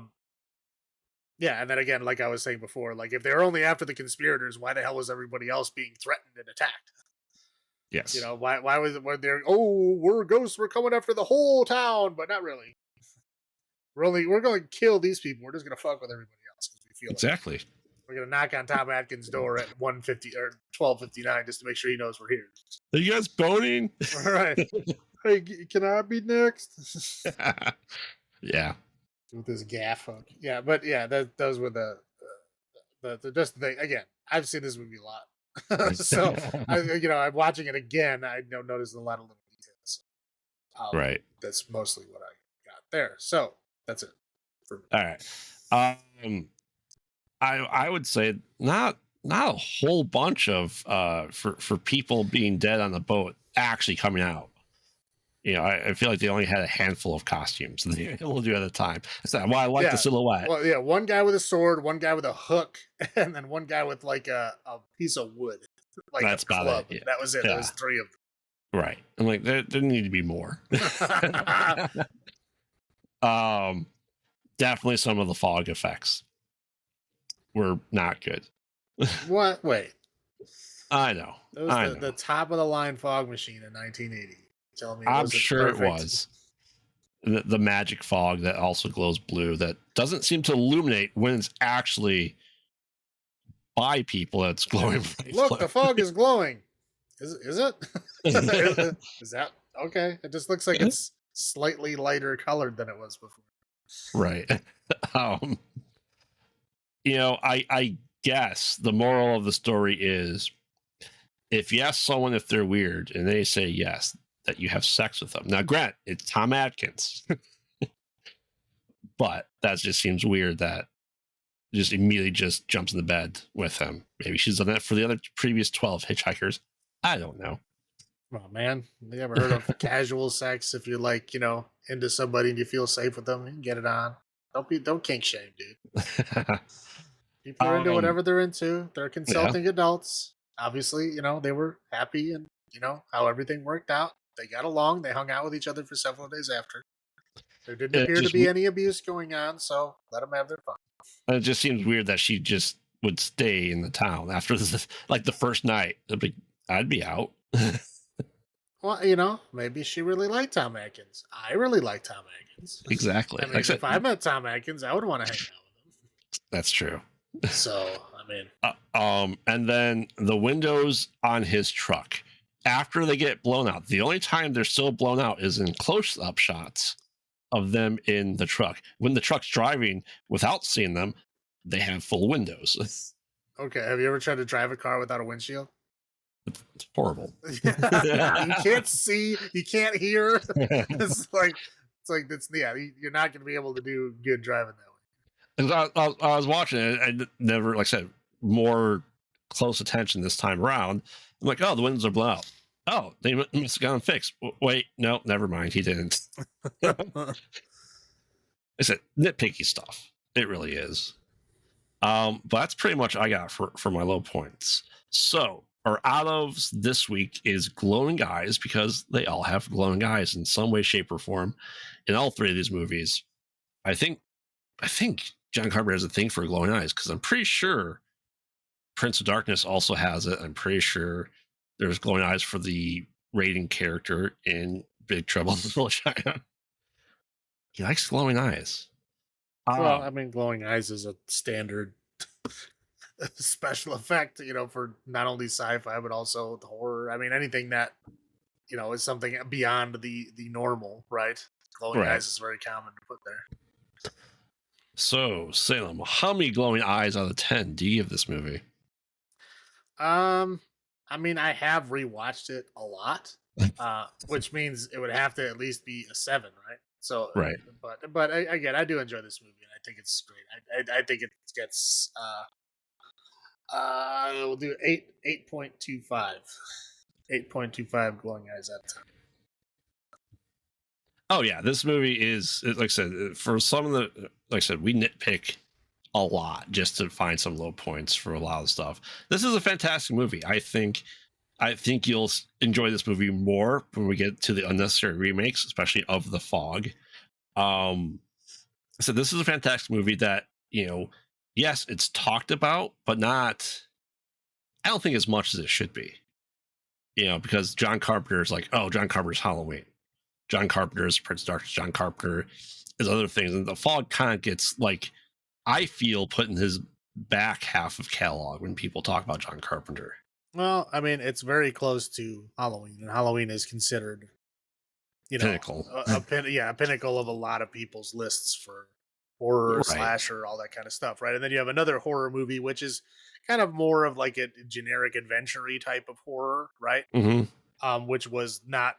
and then again, like I was saying before, like if they're only after the conspirators, why the hell was everybody else being threatened and attacked? Yes. You know, why was it when they're, oh, we're ghosts, we're coming after the whole town, but not really. We're going to kill these people. We're just going to fuck with everybody else because we feel exactly. Like we're going to knock on Tom Atkins' door at 1:50 or 12:59 just to make sure he knows we're here. Are you guys boning? All right. Hey, can I be next? Yeah. With this gaff. Yeah, but yeah, those were the just the thing. Again, I've seen this movie a lot. So, I'm watching it again. I noticed a lot of little details. Right. That's mostly what I got there. So, that's it. For me. All right. I would say not a whole bunch of for people being dead on the boat actually coming out. You know, I feel like they only had a handful of costumes they were able to do at a time. That's not why I like the silhouette. Well, yeah, one guy with a sword, one guy with a hook, and then one guy with like a piece of wood, like that's a club. about it. Yeah. That was it. That was 3 of them. Right. I'm like, there need to be more. Definitely some of the fog effects were not good. What? Wait. I know. It was the top of the line fog machine in 1980. Tell me, I'm sure it was. The magic fog that also glows blue that doesn't seem to illuminate when it's actually by people that's glowing. Look, blue. the fog is glowing. Is it? Is that okay? It just looks like it's slightly lighter colored than it was before. Right. I guess the moral of the story is if you ask someone if they're weird and they say yes, that you have sex with them. Now, Grant, it's Tom Atkins. But that just seems weird that just immediately just jumps in the bed with him. Maybe she's done that for the other previous 12 hitchhikers. I don't know. Oh man, you ever heard of casual sex? If you're like, into somebody and you feel safe with them, you can get it on. Don't kink shame, dude. People are into whatever they're into. They're consulting adults. Obviously, they were happy and how everything worked out. They got along. They hung out with each other for several days after. There didn't appear to be any abuse going on, so let them have their fun. It just seems weird that she just would stay in the town after this, like the first night. I'd be out. Well, maybe she really liked Tom Atkins. I really like Tom Atkins. Exactly. I mean, if I met Tom Atkins, I would want to hang out with him. That's true. So, I mean, and then the windows on his truck after they get blown out. The only time they're still blown out is in close-up shots of them in the truck. When the truck's driving without seeing them, they have full windows. Okay. Have you ever tried to drive a car without a windshield? It's horrible. You can't see, you can't hear. You're not going to be able to do good driving that way. I was watching it. I never, like I said, more close attention this time around. I'm like, oh, the windows are blown out. Oh, they must have gotten fixed. Wait, no, never mind. He didn't. It's nitpicky stuff. It really is. But that's pretty much I got for my low points. So our out ofs this week is glowing eyes, because they all have glowing eyes in some way, shape, or form in all 3 of these movies. I think John Carpenter has a thing for glowing eyes, because I'm pretty sure Prince of Darkness also has it. I'm pretty sure there's glowing eyes for the raiding character in Big Trouble in Little China. He likes glowing eyes. Well, I mean, glowing eyes is a standard special effect, for not only sci-fi but also the horror. I mean, anything that is something beyond the normal, right? Glowing right. eyes is very common to put there. So, Salem, how many glowing eyes out of 10 do you give this movie? I mean, I have rewatched it a lot, which means it would have to at least be a 7, right? So, Right. but again, I do enjoy this movie, and I think it's great. I think it gets we'll do 8.25. 8.25 glowing eyes out of 10. Oh yeah, this movie is, like I said, for some of the, like I said, we nitpick a lot just to find some low points for a lot of stuff. This is a fantastic movie. I think you'll enjoy this movie more when we get to the unnecessary remakes, especially of The Fog. So this is a fantastic movie that, yes, it's talked about, but not, I don't think as much as it should be. Because John Carpenter is like, oh, John Carpenter's Halloween. John Carpenter is Prince Darkness. John Carpenter is other things. And The Fog kind of gets, like, I feel, put in his back half of catalog when people talk about John Carpenter. Well, I mean, it's very close to Halloween, and Halloween is considered, Pinnacle. a pinnacle of a lot of people's lists for horror, Right. slasher, all that kind of stuff, right? And then you have another horror movie, which is kind of more of like a generic adventure-y type of horror, right? Mm-hmm. Which was not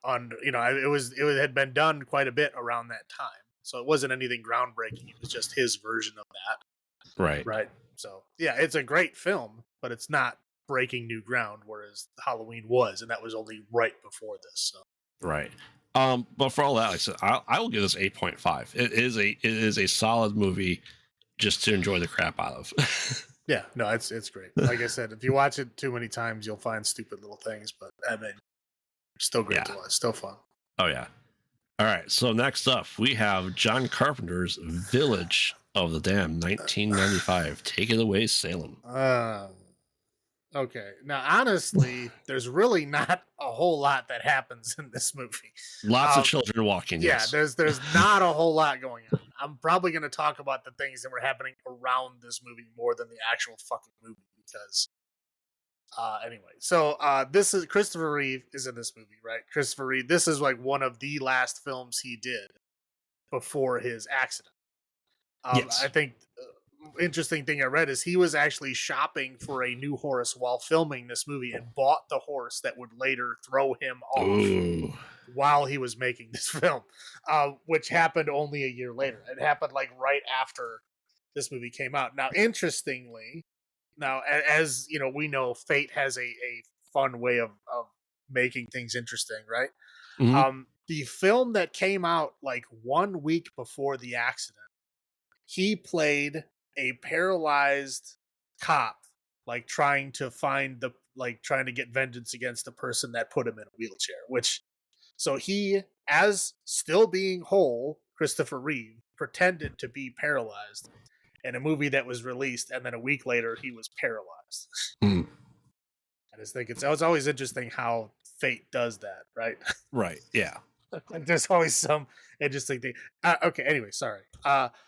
on, it had been done quite a bit around that time, so it wasn't anything groundbreaking. It was just his version of that, Right. So yeah, it's a great film, but it's not breaking new ground, whereas Halloween was, and that was only right before this. So Right. But for all that, like I said, I will give this 8.5. It is a solid movie just to enjoy the crap out of. yeah, no, it's great. Like I said, if you watch it too many times, you'll find stupid little things, but I mean, still great to watch, still fun. Oh yeah. All right. So next up, we have John Carpenter's Village of the Damned, 1995. Take it away, Salem. Okay. Now, honestly, there's really not a whole lot that happens in this movie. Lots of children walking. Yeah, yes. there's not a whole lot going on. I'm probably going to talk about the things that were happening around this movie more than the actual fucking movie because. Anyway, so this is Christopher Reeve is in this movie, right? Christopher Reeve. This is like one of the last films he did before his accident. Yes. I think interesting thing I read is he was actually shopping for a new horse while filming this movie and bought the horse that would later throw him off while he was making this film, which happened only a year later. It happened like right after this movie came out. Now, interestingly, as you know, we know fate has a fun way of making things interesting, right? Mm-hmm. The film that came out like 1 week before the accident, he played a paralyzed cop, like trying to get vengeance against the person that put him in a wheelchair. So he, as still being whole, Christopher Reeve pretended to be paralyzed in a movie that was released, and then a week later he was paralyzed. I just think it's always interesting how fate does that, right? Right. Yeah. There's always some interesting thing. Okay. Anyway, sorry.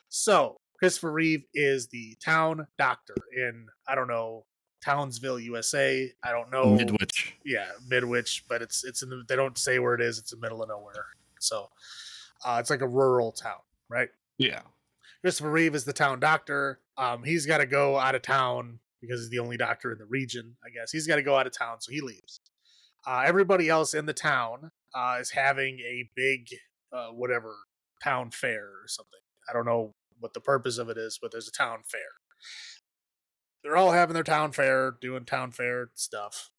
So Christopher Reeve is the town doctor in, I don't know, Townsville, USA. I don't know. Midwich. Yeah, Midwich, but it's they don't say where it is. It's in the middle of nowhere. So it's like a rural town, right? Yeah. Christopher Reeve is the town doctor. He's got to go out of town because he's the only doctor in the region, I guess. He's got to go out of town, so he leaves. Everybody else in the town is having a big, whatever, town fair or something. I don't know what the purpose of it is, but there's a town fair. They're all having their town fair, doing town fair stuff.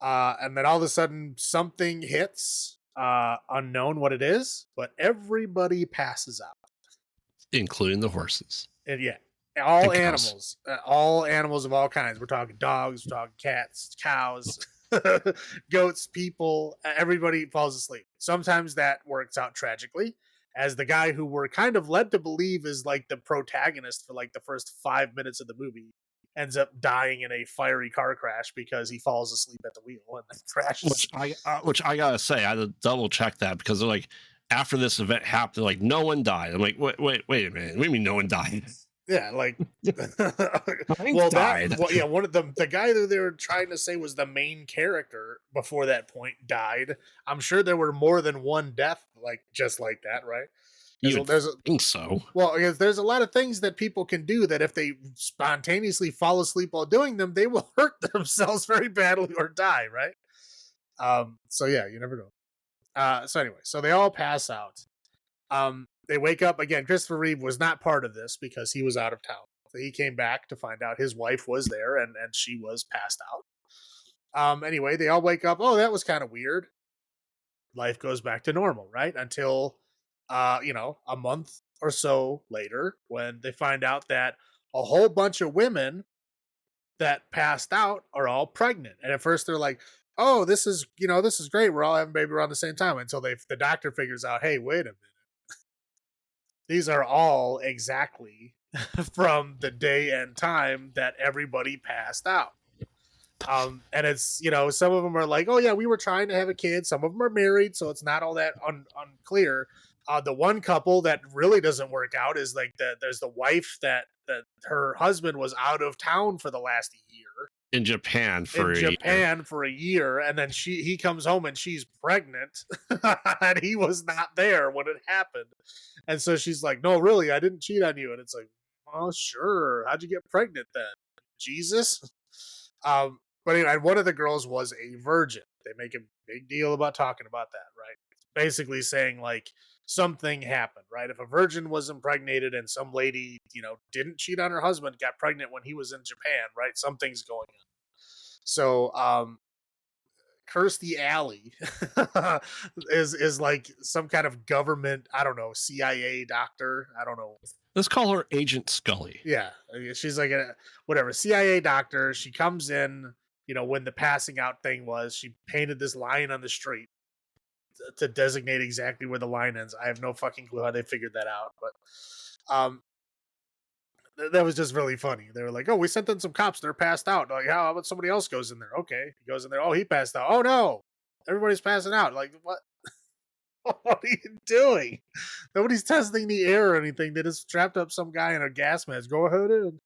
And then all of a sudden, something hits, unknown what it is, but everybody passes out. Including the horses. And yeah, all animals of all kinds. We're talking dogs, we're talking cats, cows, goats, people. Everybody falls asleep. Sometimes that works out tragically, as the guy who we're kind of led to believe is like the protagonist for like the first 5 minutes of the movie ends up dying in a fiery car crash because he falls asleep at the wheel and then crashes. Which I gotta say, I had to double check that because they're like, after this event happened, like no one died. I'm like, wait a minute. What do you mean no one died? Yeah, like Died. one of the guy that they were trying to say was the main character before that point died. I'm sure there were more than one death like just like that, right? You think so? Well, because there's a lot of things that people can do that if they spontaneously fall asleep while doing them, they will hurt themselves very badly or die, right? So yeah, you never know. So anyway, so they all pass out. They wake up again. Christopher Reeve was not part of this because he was out of town. So he came back to find out his wife was there and she was passed out. Anyway, they all wake up. Oh, that was kind of weird. Life goes back to normal, right? Until, a month or so later when they find out that a whole bunch of women that passed out are all pregnant. And at first they're like, oh, this is great. We're all having a baby around the same time until the doctor figures out, hey, wait a minute. These are all exactly from the day and time that everybody passed out. And it's, some of them are like, oh yeah, we were trying to have a kid. Some of them are married, so it's not all that unclear. The one couple that really doesn't work out is like there's the wife that her husband was out of town for the last year. In Japan for a year, and then he comes home and she's pregnant, and he was not there when it happened, and so she's like, "No, really, I didn't cheat on you." And it's like, "Oh, sure. How'd you get pregnant then? Jesus." But anyway, one of the girls was a virgin. They make a big deal about talking about that, right? Basically saying like something happened, right? If a virgin was impregnated and some lady, didn't cheat on her husband, got pregnant when he was in Japan, right? Something's going on. So, Kirstie Alley is like some kind of government, I don't know, CIA doctor. I don't know. Let's call her Agent Scully. Yeah, she's like a whatever CIA doctor. She comes in, when the passing out thing was. She painted this line on the street to designate exactly where the line ends. I have no fucking clue how they figured that out, but that was just really funny. They were like, "Oh, we sent in some cops. They're passed out." Like, how about somebody else goes in there? Okay, he goes in there. Oh, he passed out. Oh no, everybody's passing out. Like, what? What are you doing? Nobody's testing the air or anything. They just strapped up some guy in a gas mask. Go ahead in.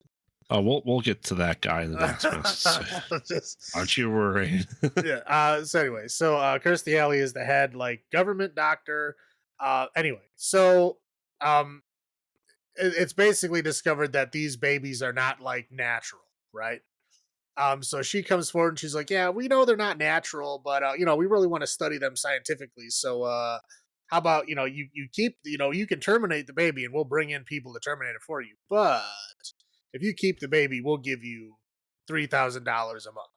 Oh, we'll get to that guy in the gas mask. Aren't you worried? Yeah. So anyway, Kirstie Alley is the head like government doctor. Anyway, so it's basically discovered that these babies are not like natural, right? So she comes forward and she's like, yeah, we know they're not natural, but we really want to study them scientifically. So how about, you keep, you can terminate the baby and we'll bring in people to terminate it for you. But if you keep the baby, we'll give you $3,000 a month.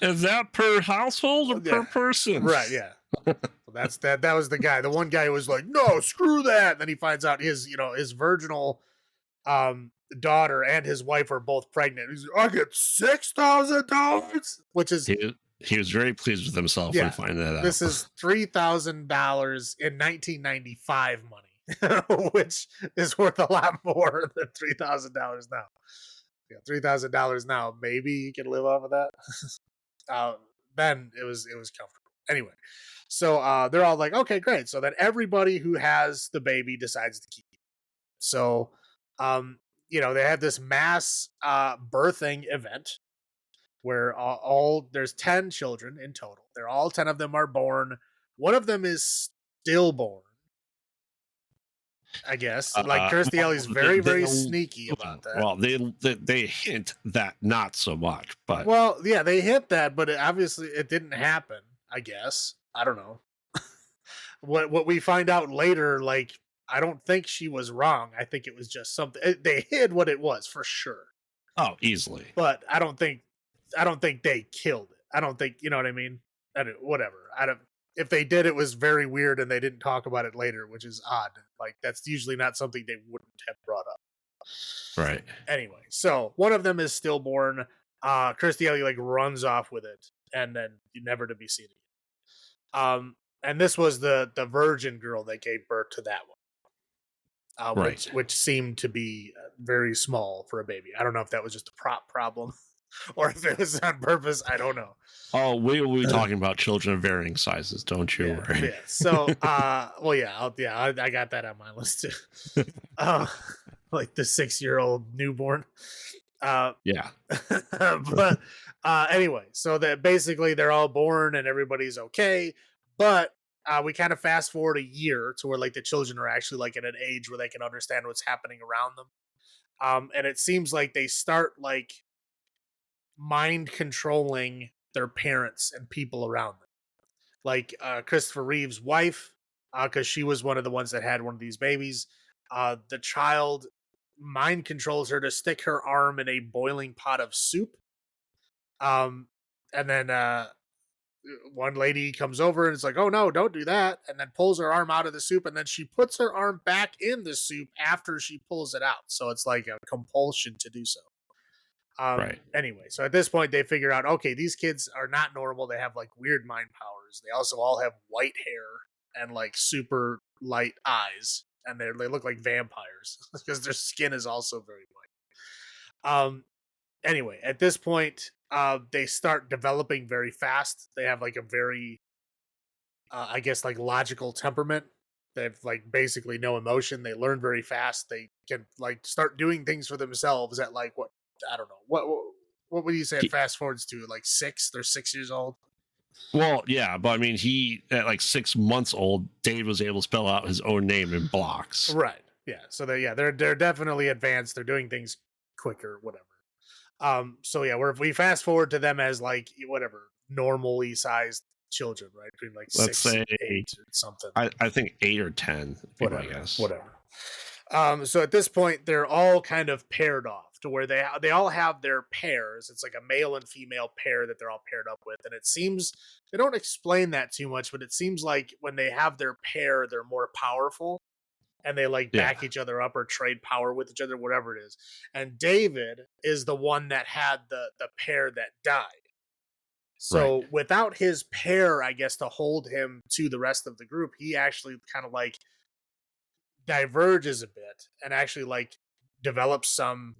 Is that per household or per person? Right, yeah. So that was the guy. The one guy was like, no, screw that. And then he finds out his virginal daughter and his wife are both pregnant. He's like, I get $6,000, which is he was very pleased with himself when finding that out. This is $3,000 in 1995 money, which is worth a lot more than $3,000 now. Yeah, $3,000 now. Maybe you can live off of that. Then it was comfortable. Anyway, so they're all like, okay, great. So then everybody who has the baby decides to keep it. So, they have this mass birthing event where there's 10 children in total. They're all 10 of them are born. One of them is stillborn, I guess. Like Kirstie Alley's very, very sneaky about that. Well, they hint that not so much, but they hint that, but it didn't happen. I guess I don't know. What we find out later, like I don't think she was wrong. I think it was just something they hid what it was for sure. Oh, easily. But I don't think they killed it. I don't think, you know what I mean? Whatever. If they did, it was very weird and they didn't talk about it later, which is odd. Like that's usually not something they wouldn't have brought up. Right. Anyway, so one of them is stillborn. Kirstie Alley like runs off with it and then never to be seen again. And this was the virgin girl that gave birth to that Right. which seemed to be very small for a baby. I don't know if that was just a prop problem or if it was on purpose. I don't know. Oh, we will be talking about children of varying sizes. Don't you Yeah, worry. yeah. So, well, yeah, I got that on my list too. Uh, like the 6-year-old newborn. Uh, Yeah. but anyway, so that basically they're all born and everybody's okay. But we kind of fast forward a year to where like the children are actually like at an age where they can understand what's happening around them. And it seems like they start like mind controlling their parents and people around them. Like Christopher Reeve's wife, because she was one of the ones that had one of these babies. The child mind controls her to stick her arm in a boiling pot of soup. And then one lady comes over and it's like, "Oh no, don't do that!" And then pulls her arm out of the soup, and then she puts her arm back in the soup after she pulls it out. So it's like a compulsion to do so. Right. Anyway, so at this point they figure out, okay, these kids are not normal. They have like weird mind powers. They also all have white hair and like super light eyes, and they look like vampires because their skin is also very white. Anyway, at this point, they start developing very fast. They have like a very, I guess, like logical temperament. They have like basically no emotion. They learn very fast. They can like start doing things for themselves at like what, I don't know, what would you say it fast forwards to, like 6? They're 6 years old. Well, yeah, but I mean, he at like 6 months old, Dave was able to spell out his own name in blocks. Right. Yeah. So they're definitely advanced. They're doing things quicker, whatever. So yeah, we fast forward to them as like whatever normally sized children, right? Between like Let's 6 say and 8 or something. I think 8 or 10, Whatever. I guess. Whatever. So at this point, they're all kind of paired off to where they all have their pairs. It's like a male and female pair that they're all paired up with, and it seems they don't explain that too much, but it seems like when they have their pair, they're more powerful, and they like back each other up or trade power with each other, whatever it is. And David is the one that had the pair that died. So without his pair, I guess, to hold him to the rest of the group, he actually kind of like diverges a bit and actually like develops some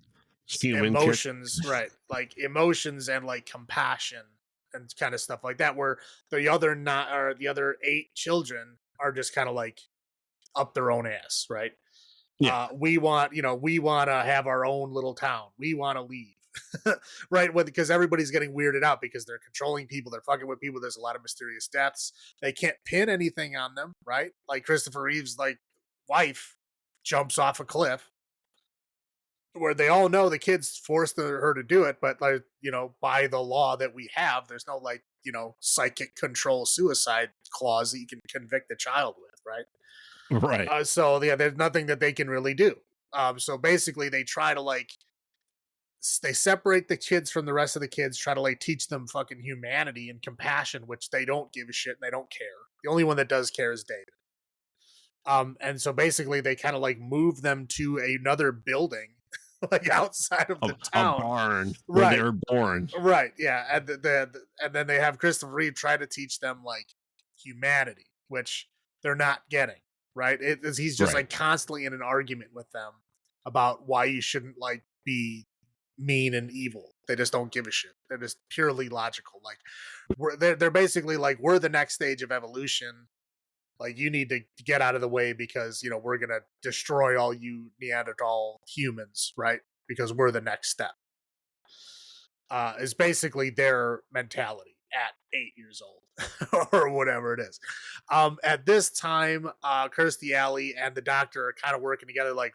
Human emotions, right? Like emotions and like compassion and kind of stuff like that, where the other 8 children are just kind of like up their own ass, right? Yeah. We want to have our own little town. We want to leave. Right? Because everybody's getting weirded out because they're controlling people. They're fucking with people. There's a lot of mysterious deaths. They can't pin anything on them, right? Like Christopher Reeve's like wife jumps off a cliff where they all know the kids forced her to do it, but like, by the law that we have, there's no like, psychic control suicide clause that you can convict a child with, right? Right. So yeah, there's nothing that they can really do. So basically they try to like they separate the kids from the rest of the kids, try to like teach them fucking humanity and compassion, which they don't give a shit and they don't care. The only one that does care is David. And so basically they kind of like move them to another building, like outside of the town, a barn where they were born. Right. Yeah. And then they have Christopher Reeve try to teach them like humanity, which they're not getting. Right. He's just like constantly in an argument with them about why you shouldn't like be mean and evil. They just don't give a shit. They're just purely logical. Like they're basically like, we're the next stage of evolution. Like you need to get out of the way because we're gonna destroy all you Neanderthal humans, right? Because we're the next step. Is basically their mentality at 8 years old or whatever it is. At this time, Kirstie Alley and the doctor are kind of working together, like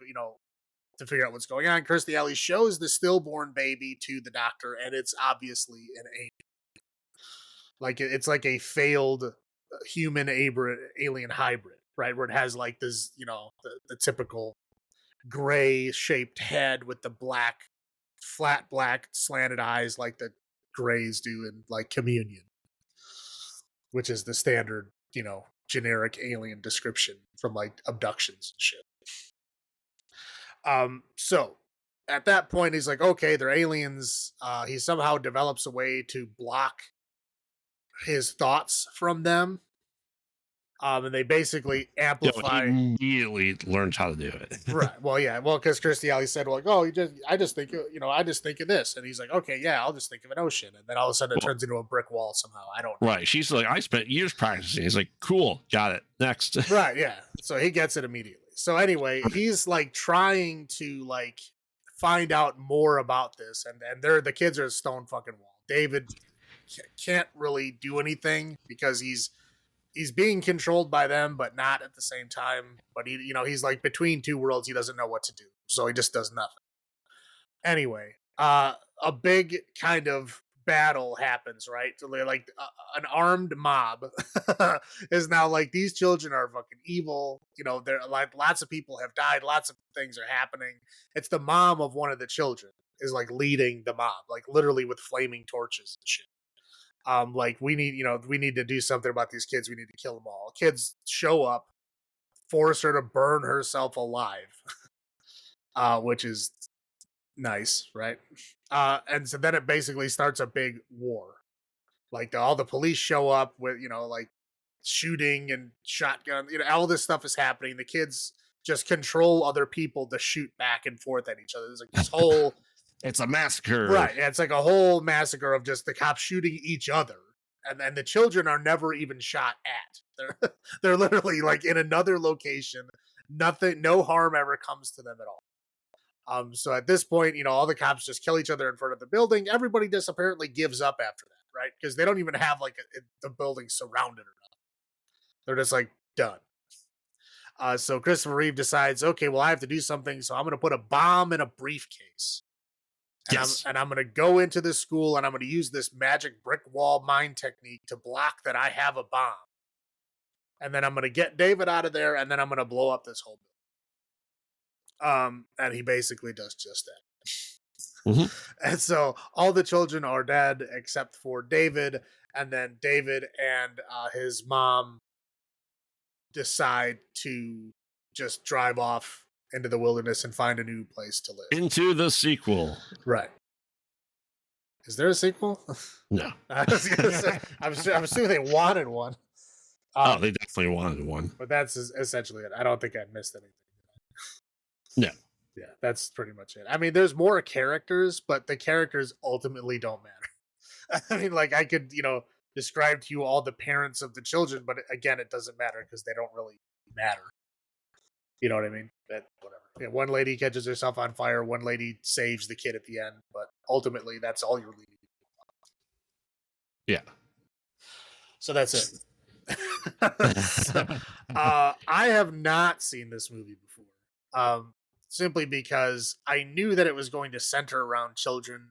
to figure out what's going on. Kirstie Alley shows the stillborn baby to the doctor, and it's obviously an alien. Like it's like a failed human alien hybrid, right? Where it has like this, the typical gray shaped head with the flat black slanted eyes, like the Greys do in like Communion, which is the standard, generic alien description from like abductions and shit. So at that point, he's like, okay, they're aliens. He somehow develops a way to block his thoughts from them. And they basically He amplify. immediately learns how to do it. Right. Well, yeah. Well, because Kirstie Alley said, "Well, like, oh, I just think, I just think of this," and he's like, "Okay, yeah, I'll just think of an ocean," and then all of a sudden it Well, turns into a brick wall somehow. I don't know. right. She's like, I spent years practicing. He's like, cool, got it. Next. Right. Yeah. So he gets it immediately. So anyway, he's like trying to like find out more about this, and the kids are a stone fucking wall. David can't really do anything because he's being controlled by them, but not at the same time. But he's like between two worlds. He doesn't know what to do, so he just does nothing. Anyway, a big kind of battle happens, right? So they're like an armed mob is now like, these children are fucking evil. They're like, lots of people have died, lots of things are happening. It's the mom of one of the children is like leading the mob, like literally with flaming torches and shit. Like we need to do something about these kids. We need to kill them all. Kids show up, force her to burn herself alive, which is nice, right? And so then it basically starts a big war. Like all the police show up with like shooting and shotgun. All this stuff is happening. The kids just control other people to shoot back and forth at each other. There's like this whole It's a massacre. right. Yeah, it's like a whole massacre of just the cops shooting each other. And the children are never even shot at. They're literally like in another location. Nothing, no harm ever comes to them at all. So at this point, all the cops just kill each other in front of the building. Everybody just apparently gives up after that, right? Because they don't even have like the building surrounded or nothing. They're just like done. So Christopher Reeve decides, okay, well, I have to do something. So I'm going to put a bomb in a briefcase. And Yes. I'm going to go into this school and I'm going to use this magic brick wall mine technique to block that I have a bomb. And then I'm going to get David out of there and then I'm going to blow up this whole building. And he basically does just that. Mm-hmm. And so all the children are dead except for David. And then David and his mom decide to just drive off into the wilderness and find a new place to live. Into the sequel. Right. Is there a sequel? No. I was gonna say, I'm assuming they wanted one. They definitely wanted one. But that's essentially it. I don't think I missed anything. No. Yeah, that's pretty much it. I mean, there's more characters, but the characters ultimately don't matter. I mean, like I could, describe to you all the parents of the children, but again, it doesn't matter because they don't really matter. You know what I mean? But whatever. Yeah, one lady catches herself on fire. One lady saves the kid at the end, but ultimately, that's all you're leading. Yeah. So that's it. I have not seen this movie before. Simply because I knew that it was going to center around children,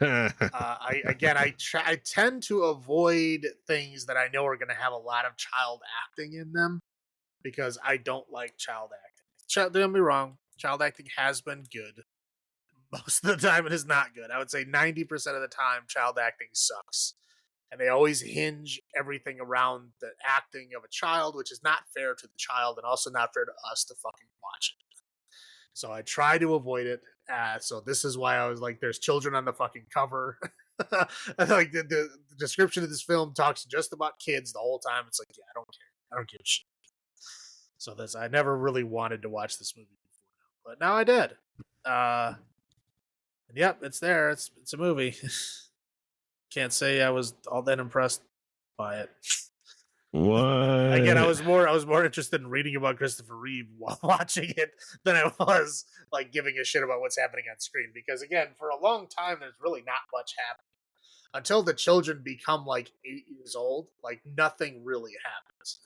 and I tend to avoid things that I know are going to have a lot of child acting in them because I don't like child acting. Don't get me wrong, child acting has been good. Most of the time, it is not good. I would say 90% of the time, child acting sucks. And they always hinge everything around the acting of a child, which is not fair to the child and also not fair to us to fucking watch it. So I try to avoid it. So this is why I was like, there's children on the fucking cover. Like the description of this film talks just about kids the whole time. It's like, yeah, I don't care. I don't give a shit. So I never really wanted to watch this movie before, but now I did. And yep, it's there. It's a movie. Can't say I was all that impressed by it. What? Again, I was more interested in reading about Christopher Reeve while watching it than I was like giving a shit about what's happening on screen. Because again, for a long time, there's really not much happening until the children become like 8 years old. Like nothing really happens.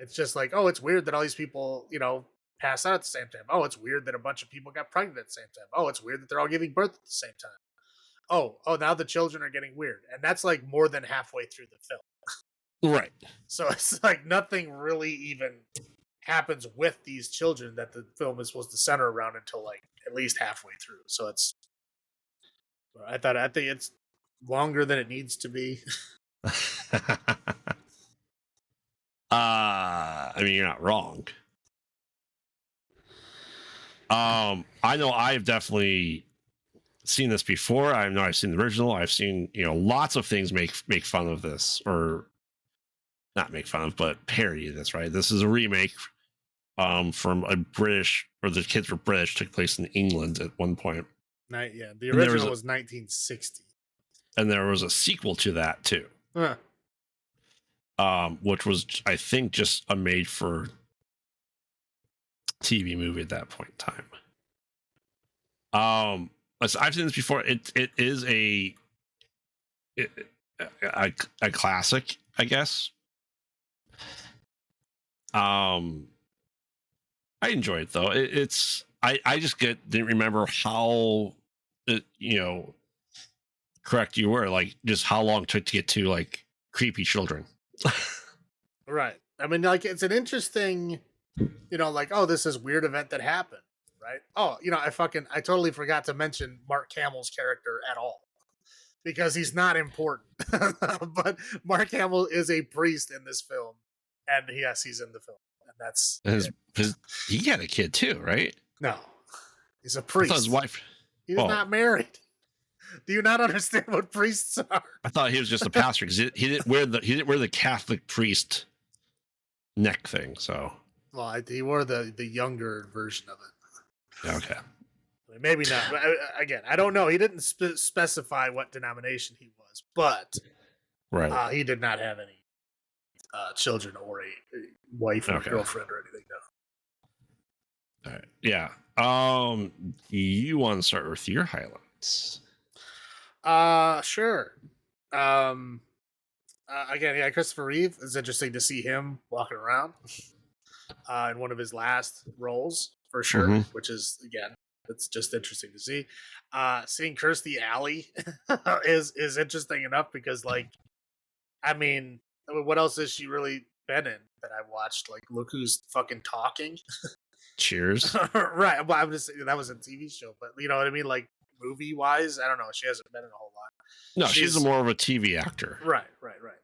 It's just like, oh, it's weird that all these people, pass out at the same time. Oh, it's weird that a bunch of people got pregnant at the same time. Oh, it's weird that they're all giving birth at the same time. Oh, now the children are getting weird. And that's like more than halfway through the film. Right. So it's like nothing really even happens with these children that the film is supposed to center around until like at least halfway through. So I think it's longer than it needs to be. I mean, you're not wrong. I know I've definitely seen this before. I know I've seen the original. I've seen, lots of things make fun of this or not make fun of, but parody this, right? This is a remake from a British, or the kids were British, took place in England at one point. Yeah, the And original was 1960. And there was a sequel to that too. Huh. Which was, I think, just a made for TV movie at that point in time. I've seen this before. It is a classic, I guess. I enjoy it though. I just didn't remember how correct you were, like just how long it took to get to like creepy children. Right. I mean, like, it's an interesting, like, oh, this is weird event that happened, right? Oh, I totally forgot to mention Mark Hamill's character at all because he's not important. But Mark Hamill is a priest in this film, and yes, he's in the film, and that's he had a kid too, right? No, he's a priest. I thought his wife. He's not married. Do you not understand what priests are? I thought he was just a pastor because he didn't wear the Catholic priest neck thing. So, well, he wore the younger version of it. Okay, maybe not. But again, I don't know. He didn't specify what denomination he was, but he did not have any children or a wife or girlfriend or anything. No. All right. Yeah. You want to start with your highlights? Sure. Again, yeah, Christopher Reeve. It's interesting to see him walking around in one of his last roles for sure, which is, again, it's just interesting to see. Seeing Kirstie Alley is interesting enough because, like, I mean, what else has she really been in that I watched? Like, look who's fucking talking. Cheers. Right. Well, I'm just saying that was a TV show, but you know what I mean? Like, movie wise, I don't know. She hasn't been in a whole lot. No, she's more of a TV actor. Right.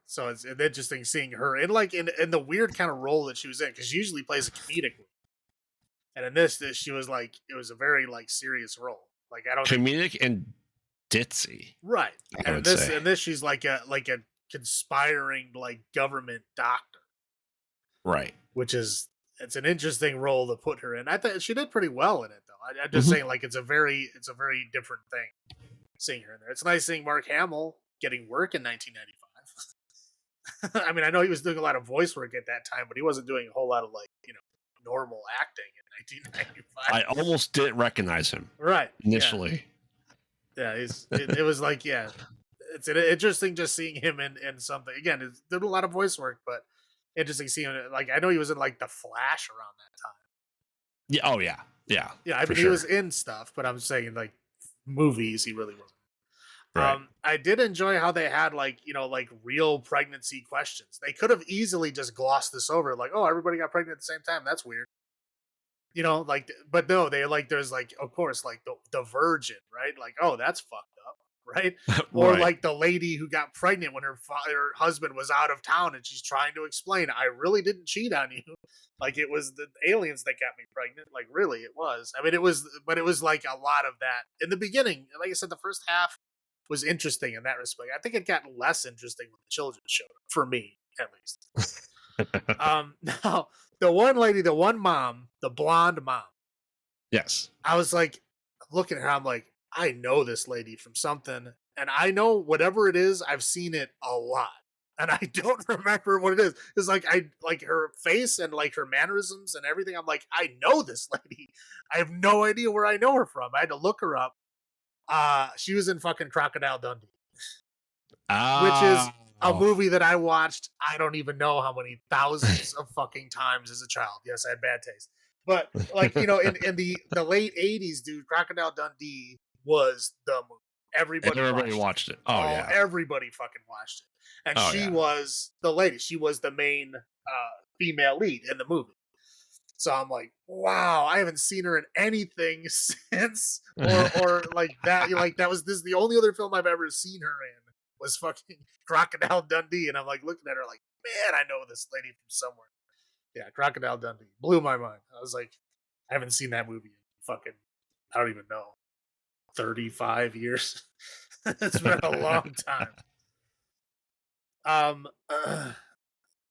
So it's interesting seeing her in the weird kind of role that she was in, because she usually plays a comedic role. And in this she was like, it was a very like serious role. Like, I don't comedic and ditzy. Right. And this she's like a conspiring like government doctor. Right. Which is, it's an interesting role to put her in. I thought she did pretty well in it, though. I'm just saying, like, it's a very different thing seeing her in there. It's nice seeing Mark Hamill getting work in 1995. I mean, I know he was doing a lot of voice work at that time, but he wasn't doing a whole lot of like, normal acting in 1995. I almost didn't recognize him. Right. Initially. Yeah, it was like, yeah, it's interesting just seeing him in something. Again, he did a lot of voice work, but interesting seeing him. Like, I know he was in like The Flash around that time. Yeah. Oh yeah. Yeah. Yeah. I mean, he was in stuff, but I'm saying like movies, he really wasn't. Right. I did enjoy how they had like real pregnancy questions. They could have easily just glossed this over, like, oh, everybody got pregnant at the same time. That's weird. Like, but no, they like, there's like, of course, like the virgin, right? Like, oh, that's fucked up, right? Or like the lady who got pregnant when her husband was out of town, and she's trying to explain, I really didn't cheat on you. Like, it was the aliens that got me pregnant. Like, really, it was. I mean, it was like a lot of that in the beginning. Like I said, the first half was interesting in that respect. I think it got less interesting when the children showed up, for me, at least. Now, the one lady, the one mom, the blonde mom. Yes. I was like, looking at her, I'm like, I know this lady from something. And I know whatever it is, I've seen it a lot. And I don't remember what it is. It's like, I like her face and like her mannerisms and everything. I'm like, I know this lady. I have no idea where I know her from. I had to look her up. She was in fucking Crocodile Dundee, which is a movie that I watched, I don't even know how many thousands of fucking times as a child. Yes, I had bad taste. But like, in the late 80s, dude, Crocodile Dundee was the movie. Everybody watched it. Oh, yeah. Everybody fucking watched it. And she was the lady. She was the main female lead in the movie. So I'm like, wow, I haven't seen her in anything since, or like that. This is the only other film I've ever seen her in was fucking Crocodile Dundee, and I'm like looking at her like, man, I know this lady from somewhere. Yeah, Crocodile Dundee blew my mind. I was like, I haven't seen that movie in fucking, I don't even know, 35 years. It's been a long time.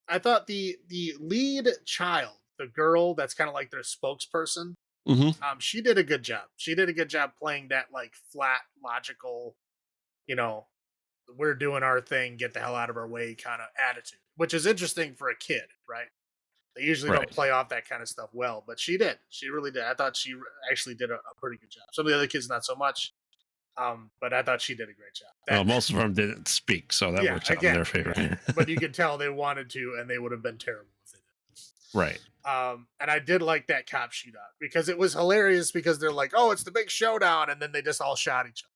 I thought the lead child, the girl that's kind of like their spokesperson, she did a good job. She did a good job playing that like flat, logical, you know, we're doing our thing, get the hell out of our way kind of attitude, which is interesting for a kid, right? They usually don't Right. play off that kind of stuff well, but she did. She really did. I thought she actually did a pretty good job. Some of the other kids, not so much. But I thought she did a great job. Well, most of them didn't speak, so that works out in their favor. But you could tell they wanted to, and they would have been terrible with it. Right. And I did like that cop shootout because it was hilarious because they're like, "Oh, it's the big showdown," and then they just all shot each other.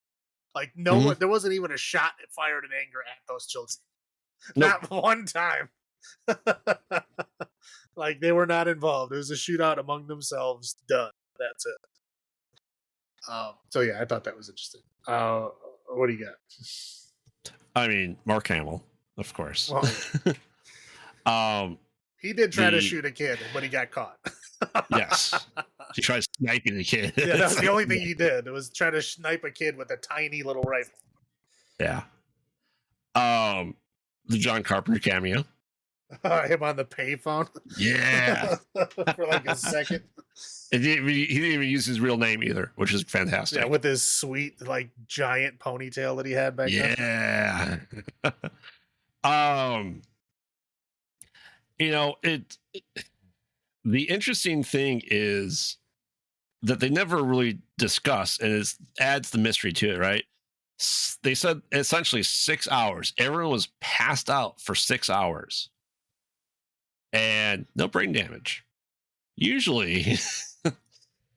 Like no one, there wasn't even a shot fired in anger at those children. Nope. Not one time. Like they were not involved. It was a shootout among themselves. Done. That's it. So yeah, I thought that was interesting. What do you got? I mean, Mark Hamill, of course. Well, he did try to shoot a kid, but he got caught. Yes. He tried sniping the kid. Yeah, that's the only thing he did. It was try to snipe a kid with a tiny little rifle. Yeah. The John Carpenter cameo. Him on the payphone. Yeah. For like a second. He didn't even use his real name either, which is fantastic. Yeah, with his sweet, like, giant ponytail that he had back then. Yeah. The interesting thing is that they never really discuss, and it adds the mystery to it, right? They said essentially 6 hours. Everyone was passed out for 6 hours. And no brain damage. Usually.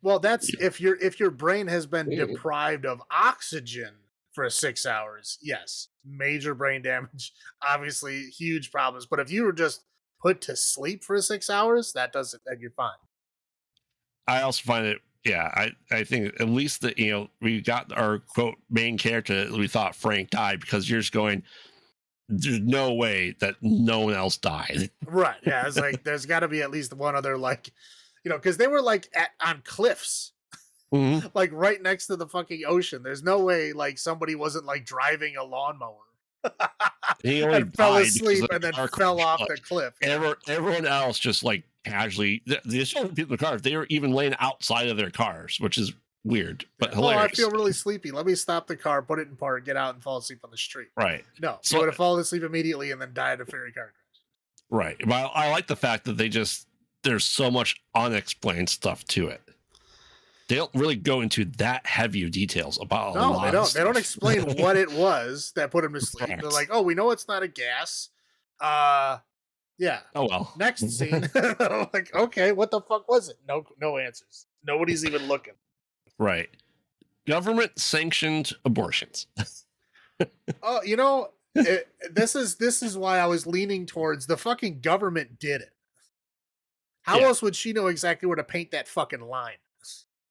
Well, that's if your brain has been deprived of oxygen for 6 hours, yes, major brain damage, obviously huge problems. But if you were just put to sleep for 6 hours, then you're fine. I also find it, yeah, I think at least that, we got our quote main character, we thought Frank died, because you're just going, there's no way that no one else died. Right. Yeah. It's like, there's got to be at least one other, like, because they were like on cliffs, like right next to the fucking ocean. There's no way like somebody wasn't like driving a lawnmower. He only and fell asleep and then fell off the cliff. Everyone else just like casually, the people in the car, they were even laying outside of their cars, which is weird, but hilarious. I feel really sleepy. Let me stop the car, put it in park, get out and fall asleep on the street. Right. No, so, would have fallen asleep immediately and then died of ferry car crash. Right. But I like the fact that there's so much unexplained stuff to it. They don't really go into that heavy of details about No, they don't. They don't explain what it was that put him to sleep. Correct. They're like, oh, we know it's not a gas. Yeah. Oh well. Next scene. Like, okay, what the fuck was it? No answers. Nobody's even looking. Right. Government sanctioned abortions. Oh, this is why I was leaning towards the fucking government did it. How else would she know exactly where to paint that fucking line?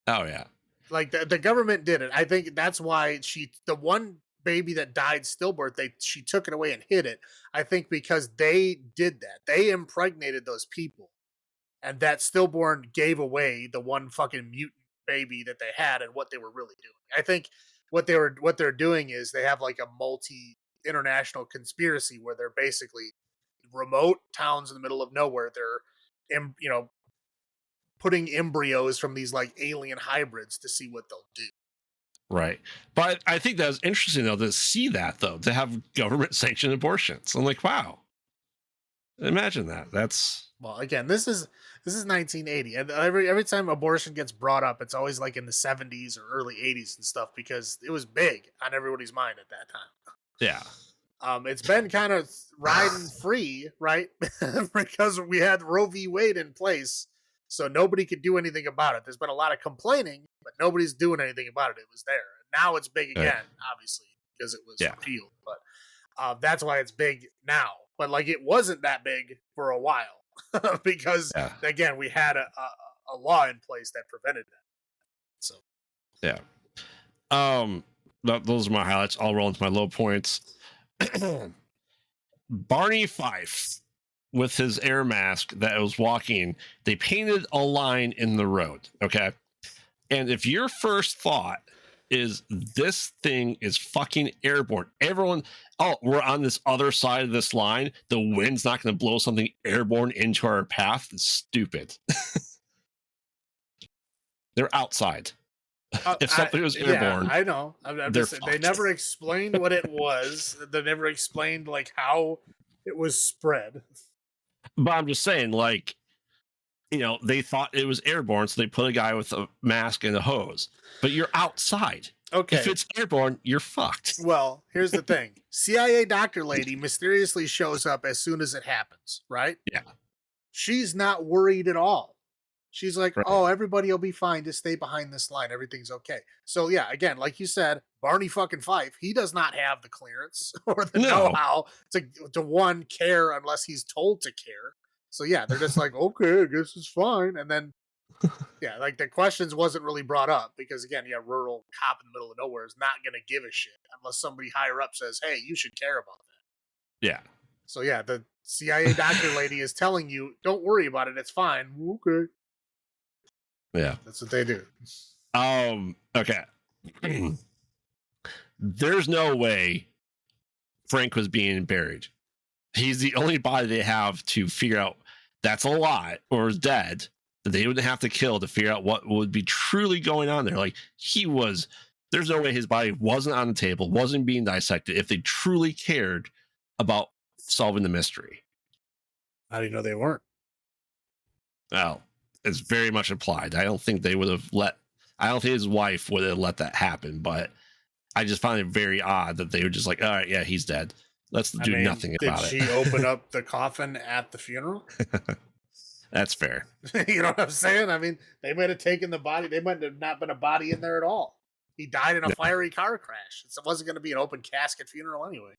Oh yeah. Like the government did it. I think that's why the one baby that died stillbirth, she took it away and hid it. I think because they did that. They impregnated those people. And that stillborn gave away the one fucking mutant baby that they had and what they were really doing. I think what they're doing is they have like a multi-international conspiracy where they're basically remote towns in the middle of nowhere. They're putting embryos from these like alien hybrids to see what they'll do. Right. But I think that was interesting though to see that though, to have government sanctioned abortions. I'm like, wow. Imagine that. That's well, again, this is 1980. And every time abortion gets brought up, it's always like in the 70s or early 80s and stuff because it was big on everybody's mind at that time. Yeah. It's been kind of riding free, right? Because we had Roe v. Wade in place. So nobody could do anything about it. There's been a lot of complaining, but nobody's doing anything about it. It was there. Now it's big again, obviously, because it was repealed. But that's why it's big now. But like it wasn't that big for a while because again we had a law in place that prevented that. So those are my highlights. I'll roll into my low points. Barney Fife with his air mask that was walking, they painted a line in the road. Okay. And if your first thought is this thing is fucking airborne. Everyone, we're on this other side of this line. The wind's not going to blow something airborne into our path. It's stupid. They're outside. If something was airborne, I know. They never explained what it was. They never explained like how it was spread. But I'm just saying, like, they thought it was airborne, so they put a guy with a mask and a hose. But you're outside. Okay. If it's airborne, you're fucked. Well, here's the thing. CIA doctor lady mysteriously shows up as soon as it happens, right? Yeah. She's not worried at all. She's like, right. Oh, everybody will be fine. Just stay behind this line. Everything's okay. So, yeah, again, like you said, Barney fucking Fife, he does not have the clearance or the know-how to care unless he's told to care. So, yeah, they're just like, okay, I guess it's fine. And then, yeah, like the questions wasn't really brought up because, again, rural cop in the middle of nowhere is not going to give a shit unless somebody higher up says, hey, you should care about that. Yeah. So, yeah, the CIA doctor lady is telling you, don't worry about it. It's fine. Okay. Yeah. That's what they do. Okay. There's no way Frank was being buried. He's the only body they have to figure out that's alive or is dead that they wouldn't have to kill to figure out what would be truly going on there. Like, there's no way his body wasn't on the table, wasn't being dissected if they truly cared about solving the mystery. How do you know they weren't? Well, it's very much implied. I don't think they would have I don't think his wife would have let that happen, but I just find it very odd that they were just like, all right, yeah, he's dead. Let's do nothing about it. Did she open up the coffin at the funeral? That's fair. You know what I'm saying? I mean, they might have taken the body. They might have not been a body in there at all. He died in a fiery car crash. It wasn't going to be an open casket funeral anyway.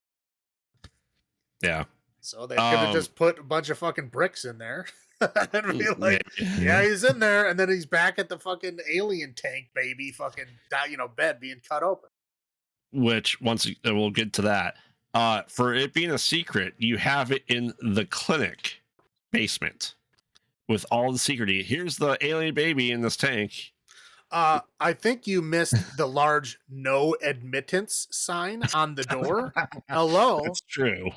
Yeah. So they could have just put a bunch of fucking bricks in there. And be like, yeah, he's in there. And then he's back at the fucking alien tank baby fucking, bed being cut open. Which, we'll get to that. For it being a secret, you have it in the clinic basement with all the security. Here's the alien baby in this tank. I think you missed the large no admittance sign on the door. Hello. That's true.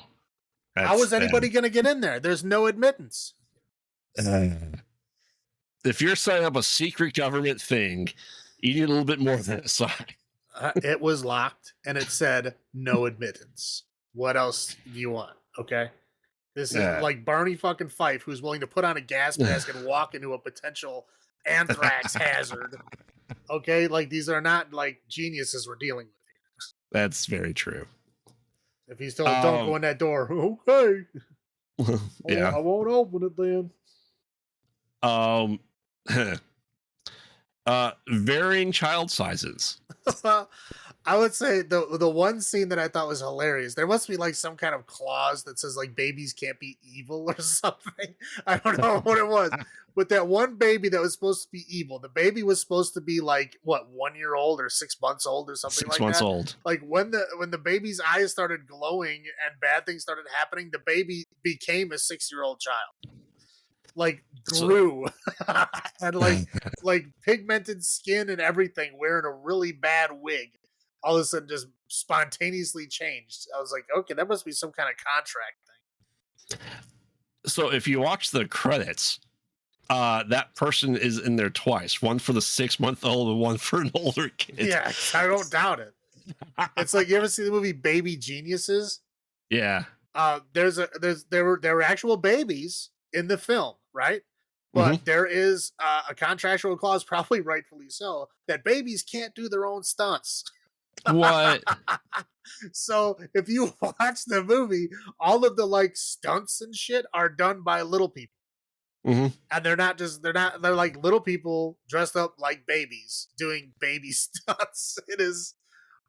How is anybody going to get in there? There's no admittance. If you're setting up a secret government thing, you need a little bit more than a sign. It was locked and it said no admittance. What else do you want? Okay. This is like Barney fucking Fife, who's willing to put on a gas mask and walk into a potential anthrax hazard. Okay. Like, these are not like geniuses we're dealing with here. That's very true. If he's told, don't go in that door. Okay. Yeah. I won't open it then. Varying child sizes. I would say the one scene that I thought was hilarious, there must be like some kind of clause that says like babies can't be evil or something. I don't know what it was. But that one baby that was supposed to be evil, the baby was supposed to be like, what, 1 year old or 6 months old or something like that? 6 months old. Like when the baby's eyes started glowing and bad things started happening, the baby became a 6-year-old child. Like grew and like pigmented skin and everything, wearing a really bad wig. All of a sudden just spontaneously changed. I was like, okay, that must be some kind of contract thing. So if you watch the credits, that person is in there twice. One for the 6-month-old and one for an older kid. Yeah, I don't doubt it. It's like, you ever see the movie Baby Geniuses? Yeah. There were actual babies in the film, right? But there is a contractual clause, probably rightfully so, that babies can't do their own stunts. What? So if you watch the movie, all of the like stunts and shit are done by little people. And they're like little people dressed up like babies doing baby stunts. It is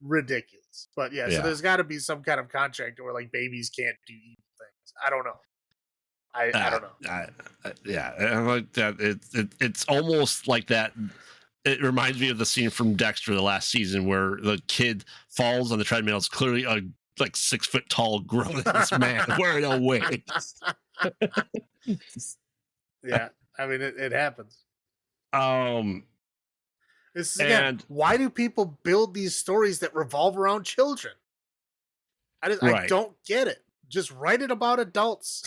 ridiculous. But yeah. So there's got to be some kind of contract where like babies can't do evil things. I don't know. I don't know. Yeah, I like that. It's almost like that. It reminds me of the scene from Dexter, the last season, where the kid falls on the treadmill. It's clearly a like 6 foot tall grown ass man wearing a wig. Yeah, I mean it happens. This is again, why do people build these stories that revolve around children? I don't get it. Just write it about adults.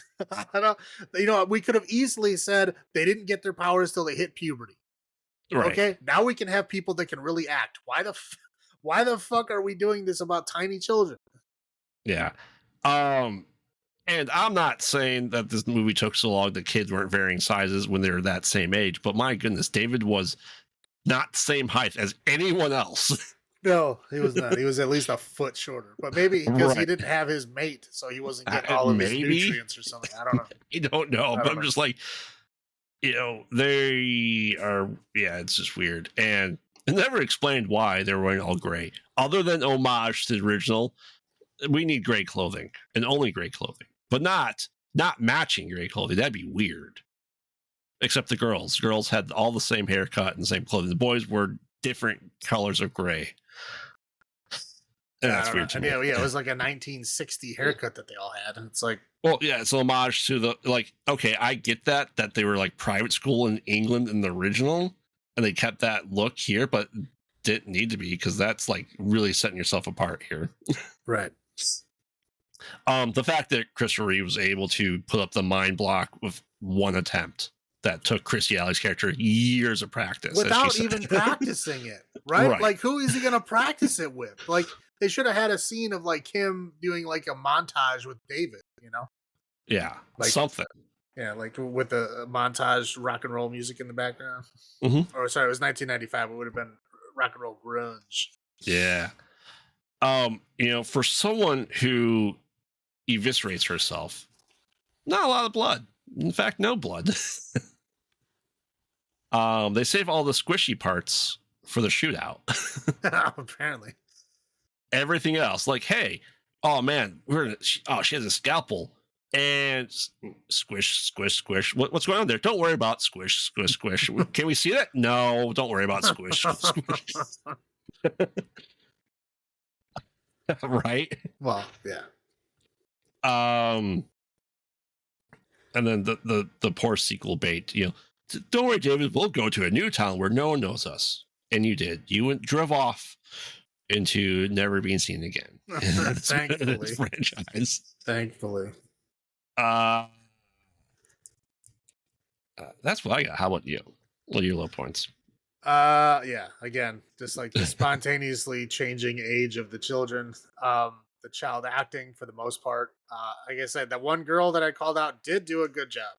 I don't, we could have easily said they didn't get their powers till they hit puberty. Right. Okay, now we can have people that can really act. Why the fuck are we doing this about tiny children? Yeah. And I'm not saying that this movie took so long that kids weren't varying sizes when they were that same age, but my goodness, David was not the same height as anyone else. No, he was not. He was at least a foot shorter, but maybe because he didn't have his mate, so he wasn't getting all of his nutrients or something. I don't know. I don't know, but I'm just like, they are, it's just weird. And it never explained why they were wearing all gray, other than homage to the original. We need gray clothing and only gray clothing, but not matching gray clothing. That'd be weird. Except the girls. Girls had all the same haircut and the same clothing. The boys were different colors of gray. And that's weird to me. Yeah, it was like a 1960 haircut that they all had. And it's like, well, yeah, it's an homage to the, like, okay, I get that they were like private school in England in the original, and they kept that look here, but didn't need to be, because that's like really setting yourself apart here. Right. The fact that Christopher Reeve was able to put up the mind block with one attempt that took Chrissy Alley's character years of practice. Without even practicing it, right? Like, who is he going to practice it with? Like, they should have had a scene of like him doing like a montage with David, Yeah, like something. Yeah, like with the montage rock and roll music in the background. Mm-hmm. Or sorry, it was 1995. It would have been rock and roll grunge. Yeah. For someone who eviscerates herself, not a lot of blood. In fact, no blood. They save all the squishy parts for the shootout. Apparently. Everything else, like, hey, oh man, she has a scalpel and squish, squish, squish. What's going on there? Don't worry about squish, squish, squish. Can we see that? No, don't worry about squish, squish. Right? Well, yeah. And then the poor sequel bait, don't worry, David, we'll go to a new town where no one knows us. And you did. You drove off into never being seen again. Thankfully. Franchise. Thankfully. That's what I got. How about you? What are your low points? Yeah, again, just like the spontaneously changing age of the children. The child acting for the most part. Like I said, that one girl that I called out did do a good job.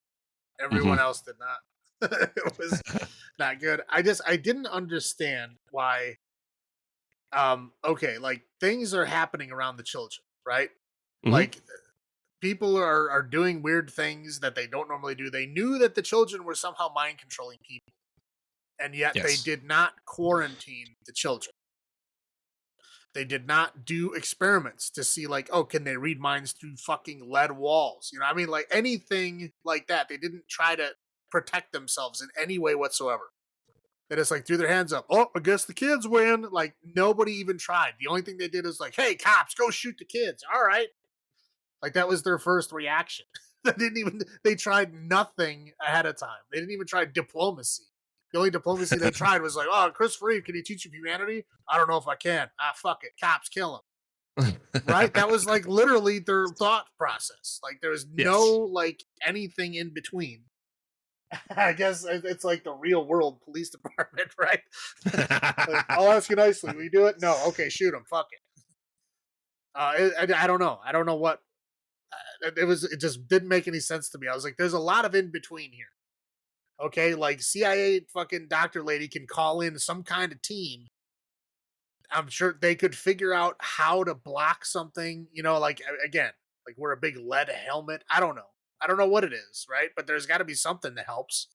Everyone else did not. It was not good. I didn't understand why. Okay, like things are happening around the children, right? Mm-hmm. Like people are doing weird things that they don't normally do. They knew that the children were somehow mind controlling people, and yet they did not quarantine the children. They did not do experiments to see, like, oh, can they read minds through fucking lead walls? I mean, like anything like that. They didn't try to protect themselves in any way whatsoever. They just like threw their hands up. Oh, I guess the kids win. Like nobody even tried. The only thing they did is like, hey, cops, go shoot the kids. All right. Like that was their first reaction. They tried nothing ahead of time. They didn't even try diplomacy. The only diplomacy they tried was like, oh, Christopher Reeve, can you teach him humanity? I don't know if I can. Fuck it. Cops, kill him. Right? That was like literally their thought process. Like there was no like anything in between. I guess it's like the real world police department, right? Like, I'll ask you nicely. Will you do it? No. Okay, shoot him. Fuck it. I don't know. I don't know what it just didn't make any sense to me. I was like, there's a lot of in between here. Okay, like CIA fucking doctor lady can call in some kind of team. I'm sure they could figure out how to block something, like again, like wear a big lead helmet. I don't know what it is, right? But there's got to be something that helps.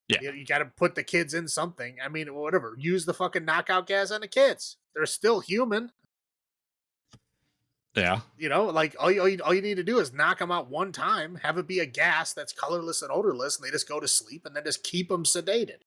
Yeah. You got to put the kids in something. I mean, whatever. Use the fucking knockout gas on the kids. They're still human. Yeah. Like all you need to do is knock them out one time, have it be a gas that's colorless and odorless, and they just go to sleep, and then just keep them sedated.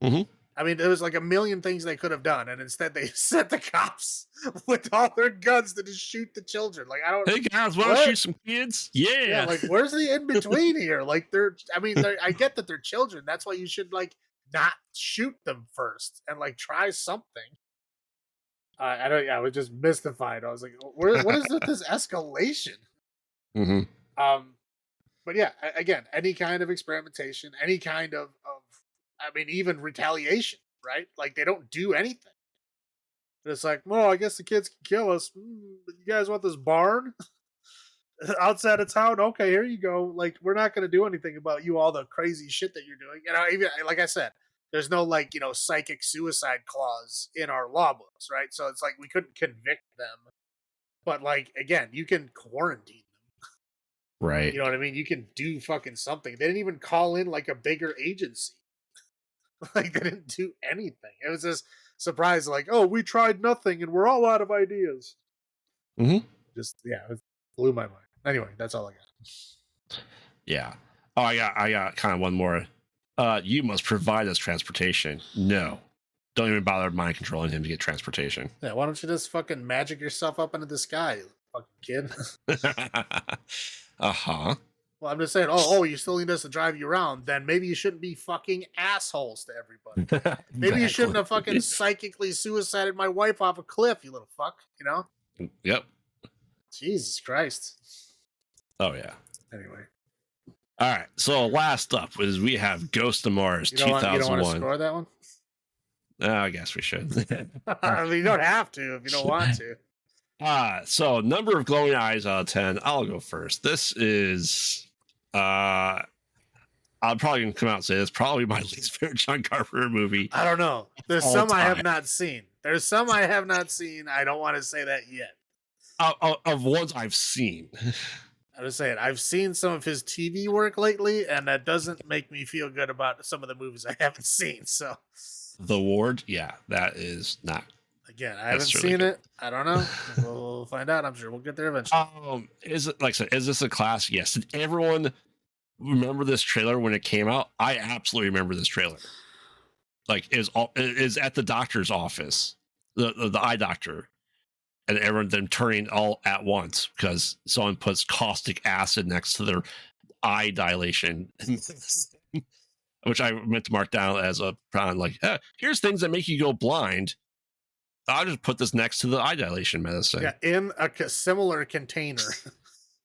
Mm-hmm. I mean, there was like a million things they could have done, and instead they sent the cops with all their guns to just shoot the children. Like, I don't. Hey guys, want to shoot some kids? Yeah. Like, where's the in between here? Like, I get that they're children. That's why you should like not shoot them first and like try something? I don't. Yeah, I was just mystified. I was like, what is with this escalation? Mm-hmm. But yeah, again, any kind of experimentation, any kind I mean, even retaliation, right? Like they don't do anything. It's like, well, I guess the kids can kill us. But you guys want this barn outside of town? Okay, here you go. Like, we're not going to do anything about you, all the crazy shit that you're doing. You know, even like I said, there's no like, psychic suicide clause in our law books, right? So it's like we couldn't convict them. But like, again, you can quarantine them. Right. You know what I mean? You can do fucking something. They didn't even call in like a bigger agency. Like they didn't do anything. It was just surprise, like, oh, we tried nothing and we're all out of ideas. Mm-hmm. Just it blew my mind. Anyway, that's all I got. Yeah. Oh, I got kind of one more. You must provide us transportation. No. Don't even bother mind controlling him to get transportation. Yeah, why don't you just fucking magic yourself up into the sky, you fucking kid? Uh-huh. Well, I'm just saying, oh, you still need us to drive you around, then maybe you shouldn't be fucking assholes to everybody. Maybe you shouldn't have fucking psychically suicided my wife off a cliff, you little fuck, Yep. Jesus Christ. Oh, yeah. Anyway. All right. So last up is we have Ghost of Mars 2001. You don't want to score that one? I guess we should. I mean, you don't have to if you don't want to. So number of glowing eyes out of 10. I'll go first. This is I'm probably gonna come out and say it's probably my least favorite John Carpenter movie. I don't know. There's some I have not seen. I don't want to say that yet. Of ones I've seen. I'm just saying, I've seen some of his TV work lately, and that doesn't make me feel good about some of the movies I haven't seen. So, The Ward, yeah, that is not. Again, I haven't seen it. I don't know. We'll find out. I'm sure we'll get there eventually. Is it, like I said, is this a classic? Yes. Did everyone remember this trailer when it came out? I absolutely remember this trailer. Like, it is at the doctor's office, the eye doctor, and everyone them turning all at once because someone puts caustic acid next to their eye dilation, which I meant to mark down as a like, here's things that make you go blind. I'll just put this next to the eye dilation medicine. Yeah, in a similar container.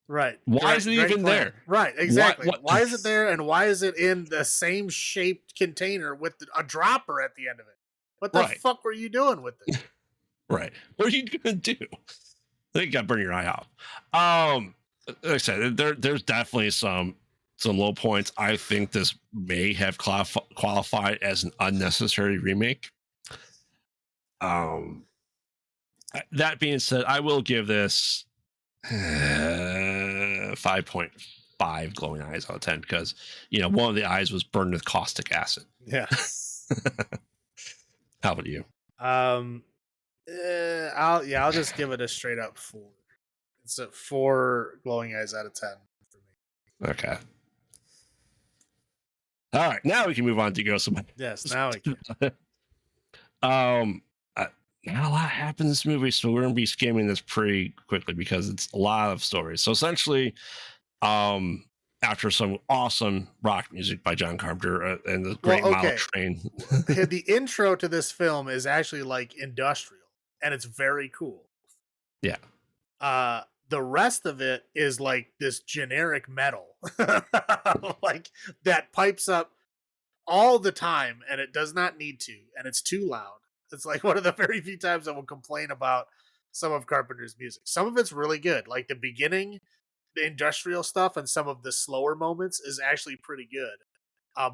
Right. Why is it even there? Right, exactly. Why is it there, and why is it in the same shaped container with a dropper at the end of it? What the fuck were you doing with it? Right. What are you gonna do? I think you gotta burn your eye out. Like I said, there's definitely some low points. I think this may have qualified as an unnecessary remake. That being said, I will give this 5.5 glowing eyes out of 10 because one of the eyes was burned with caustic acid. Yeah. How about you? I'll just give it a straight up 4. It's a 4 glowing eyes out of 10 for me. Okay. All right, now we can move on to Ghost of Mars. Yes, now we can. Not a lot happened in this movie, so we're gonna be skimming this pretty quickly because it's a lot of stories. So essentially, after some awesome rock music by John Carpenter and the great model train, the intro to this film is actually like industrial, and it's very cool. Yeah. The rest of it is like this generic metal, like that pipes up all the time, and it does not need to, and it's too loud. It's like one of the very few times I will complain about some of Carpenter's music. Some of it's really good. Like the beginning, the industrial stuff, and some of the slower moments is actually pretty good.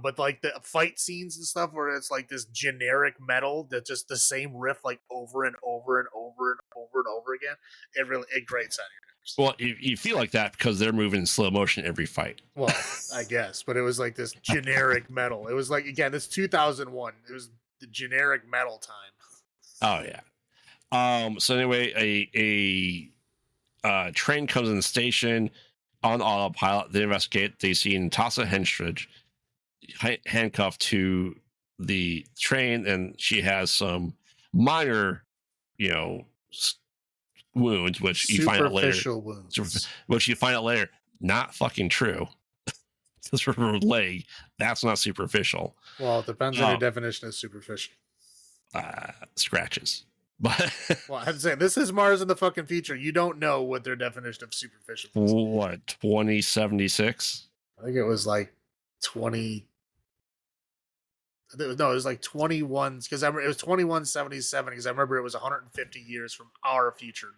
But like the fight scenes and stuff where it's like this generic metal that's just the same riff like over and over and over and over and over again, it grates on your nerves. Well, you feel like that because they're moving in slow motion every fight. Well, I guess, but it was like this generic metal. It was like, again, it's 2001. It was the generic metal time. Oh yeah. So anyway, a train comes in the station on autopilot. They investigate. They see Natasha Henstridge handcuffed to the train, and she has some minor, wounds, which you find out later. Superficial wounds. Which you find out later, not fucking true. Because her leg That's not superficial. Well, it depends on your definition of superficial. Scratches. But well, I'm saying this is Mars in the fucking future. You don't know what their definition of superficial is. What, 2076? I think it was like 20. No, it was like 21 because it was 2177 because I remember it was 150 years from our future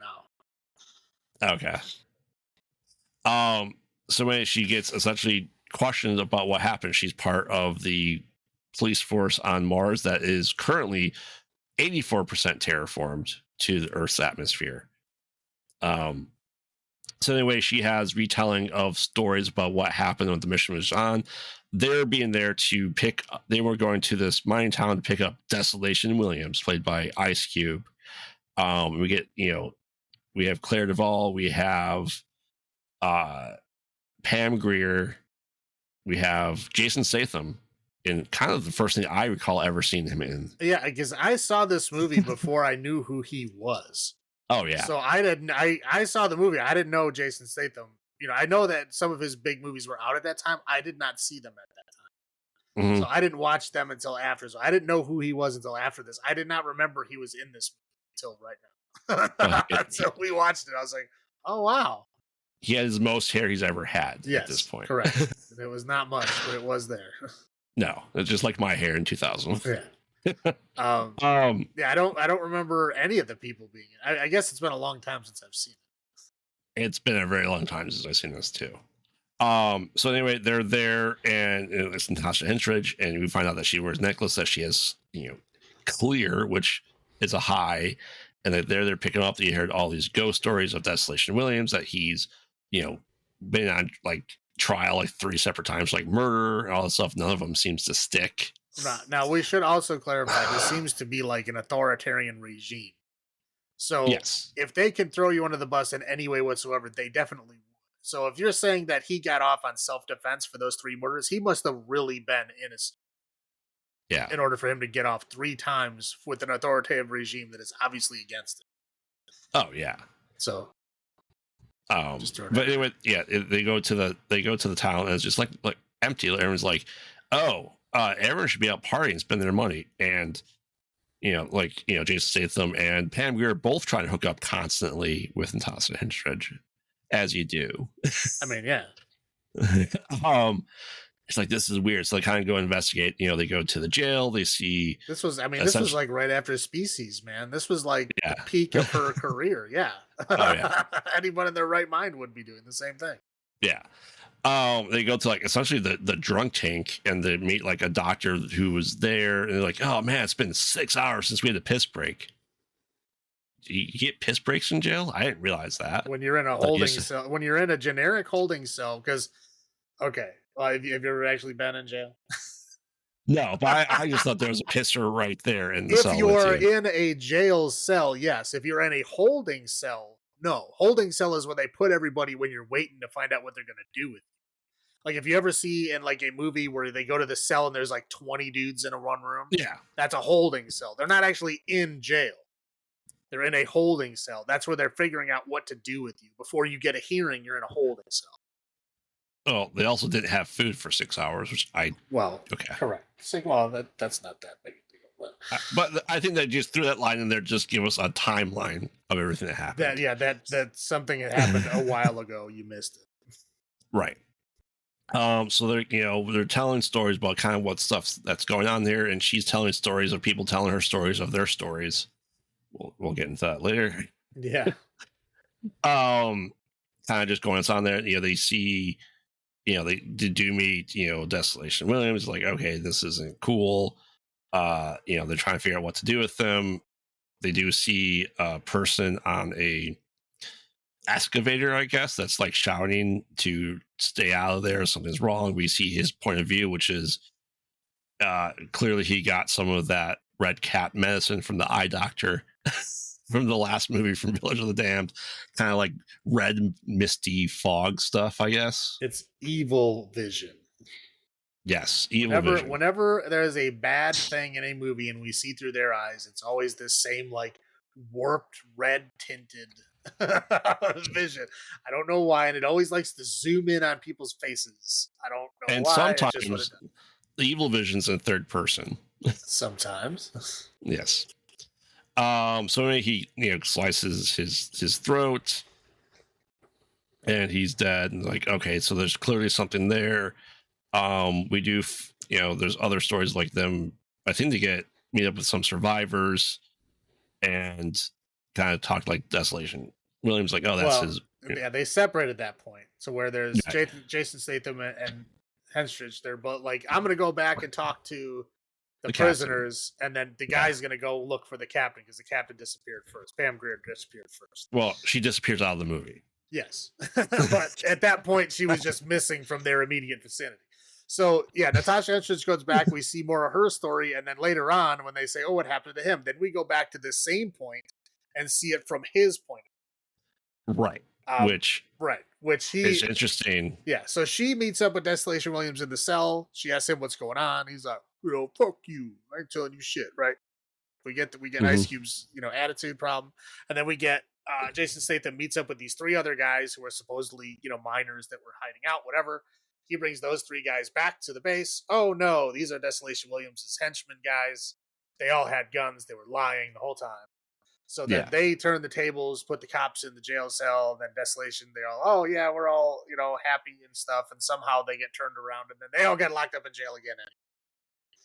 now. Okay. So when she gets essentially questioned about what happened, she's part of the police force on Mars that is currently 84% terraformed to the Earth's atmosphere. So anyway, she has retelling of stories about what happened when the mission was on. They're being there to they were going to this mining town to pick up Desolation Williams, played by Ice Cube. We get, we have Claire Duvall, we have Pam Grier, we have Jason Statham, in kind of the first thing I recall ever seeing him in. Yeah, because I saw this movie before I knew who he was. Oh yeah. So I saw the movie. I didn't know Jason Statham. I know that some of his big movies were out at that time. I did not see them at that time. Mm-hmm. So I didn't watch them until after. So I didn't know who he was until after this. I did not remember he was in this movie until right now. So we watched it. I was like, oh wow. He has the most hair he's ever had at this point. Correct. It was not much, but it was there. No, it's just like my hair in 2000. Yeah. Yeah, I don't remember any of the people being in. I guess it's been a long time since I've seen it. It's been a very long time since I've seen this too. So anyway, they're there, and it's Natasha Henstridge, and we find out that she wears a necklace that she has, clear, which is a high, and they're picking up that you heard all these ghost stories of Desolation Williams, that he's, been on like trial like 3 separate times, like murder and all that stuff. None of them seems to stick. Now we should also clarify, this seems to be like an authoritarian regime. So yes, if they can throw you under the bus in any way whatsoever, they definitely would. So if you're saying that he got off on self-defense for those 3 murders, he must have really been innocent. Yeah. In order for him to get off 3 times with an authoritative regime that is obviously against it. Oh yeah. So but anyway, yeah, they go to the town, and it's just like empty. Everyone's like, oh, everyone should be out partying, spending their money. And Jason Statham and Pam Grier both trying to hook up constantly with Natasha Henstridge, as you do. I mean, yeah. It's like, this is weird. So they kind of go investigate. They go to the jail. They see this was like right after Species, man. This was like the peak of her career. Yeah. Oh, yeah. Anyone in their right mind would be doing the same thing. Yeah. They go to like essentially the drunk tank, and they meet like a doctor who was there, and they're like, oh man, it's been 6 hours since we had a piss break. Do you get piss breaks in jail? I didn't realize that. When you're in a holding cell, when you're in a generic holding cell, because have you ever actually been in jail? No, but I just thought there was a pisser right there in the cell. If you're in a jail cell, yes. If you're in a holding cell, no. Holding cell is when they put everybody when you're waiting to find out what they're going to do with you. Like if you ever see in like a movie where they go to the cell and there's like 20 dudes in a one room. Yeah. That's a holding cell. They're not actually in jail. They're in a holding cell. That's where they're figuring out what to do with you. Before you get a hearing, you're in a holding cell. Oh, they also didn't have food for 6 hours, which okay. Correct. Well, that's not that big a deal. But I think they just threw that line in there, just give us a timeline of everything that happened. That's something that happened a while ago. You missed it. Right. So they're telling stories about kind of what stuff that's going on there, and she's telling stories of people telling her stories of their stories. We'll get into that later. Yeah. Kind of just going on there. They see. They do meet, Desolation Williams. Like, okay, this isn't cool. They're trying to figure out what to do with them. They do see a person on a excavator, I guess, that's like shouting to stay out of there. Something's wrong. We see his point of view, which is clearly he got some of that red cat medicine from the eye doctor from the last movie from Village of the Damned, kind of like red misty fog stuff, I guess. It's evil vision. Yes, vision. Whenever there's a bad thing in a movie and we see through their eyes, it's always this same like warped red tinted vision. I don't know why, and it always likes to zoom in on people's faces. I don't know and why. the evil vision's in third person. Sometimes. Yes. So he slices his throat, and he's dead. And like, okay, so there's clearly something there. We do, there's other stories like them. I think they meet up with some survivors and kind of talk like Desolation. Williams like, oh, that's his. Yeah, they separated that point. So where there's Yeah. Jason Statham and Henstridge, they're both like, I'm gonna go back and talk to the captain. prisoners, and then the guy's gonna go look for the captain because the captain disappeared first. Pam Grier disappeared first. Well, she disappears out of the movie. Yes, but at that point, she was just missing from their immediate vicinity. So yeah, Natasha Henstridge goes back. We see more of her story, and then later on, when they say, "Oh, what happened to him?" then we go back to the same point and see it from his point. Right. Which he is interesting. Yeah. So she meets up with Desolation Williams in the cell. She asks him what's going on. He's like, fuck you. I ain't telling you shit, right? We get Ice Cube's, attitude problem, and then we get Jason Statham meets up with these three other guys who are supposedly, miners that were hiding out, whatever. He brings those three guys back to the base. Oh no, these are Desolation Williams' henchmen guys. They all had guns. They were lying the whole time. So then they turn the tables, put the cops in the jail cell, then Desolation, they're all, oh yeah, we're all, happy and stuff. And somehow they get turned around and then they all get locked up in jail again.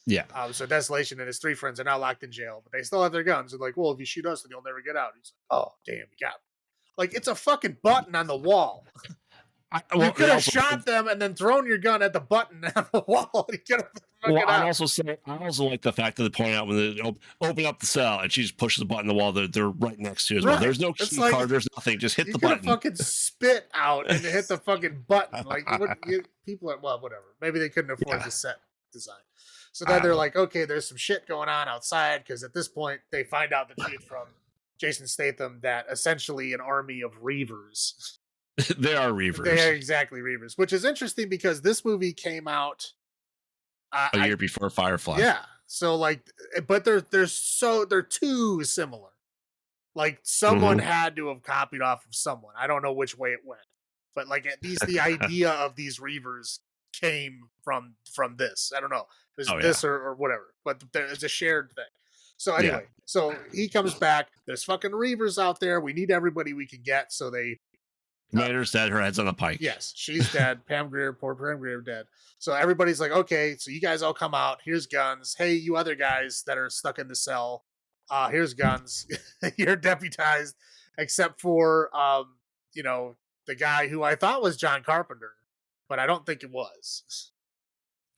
Yeah. So Desolation and his three friends are now locked in jail, but they still have their guns. They're like, well, if you shoot us, then you'll never get out. He's like, oh, damn, you got me. Like, it's a fucking button on the wall. You could have shot them and then thrown your gun at the button on the wall. I also like the fact that they point out when they open up the cell and she just pushes the button on the wall that they're right next to as well. There's no key card. There's nothing. Just hit the button. You fucking spit out and hit the fucking button. Like people are whatever. Maybe they couldn't afford the set design. So then they're like, okay, there's some shit going on outside because at this point they find out the truth from Jason Statham that essentially an army of Reavers. They are Reavers. They are exactly Reavers, which is interesting because this movie came out a year before Firefly. Yeah. So but they're too similar. Like someone had to have copied off of someone. I don't know which way it went, but like at least the idea of these Reavers came from this. I don't know. It was this or whatever, but it's a shared thing. So anyway, so he comes back. There's fucking Reavers out there. We need everybody we can get. So they. Commander's dead. Her head's on a pike. Yes, she's dead. Poor Pam Grier, dead. So everybody's like, okay, so you guys all come out. Here's guns. Hey, you other guys that are stuck in the cell, here's guns. You're deputized, except for the guy who I thought was John Carpenter, but I don't think it was.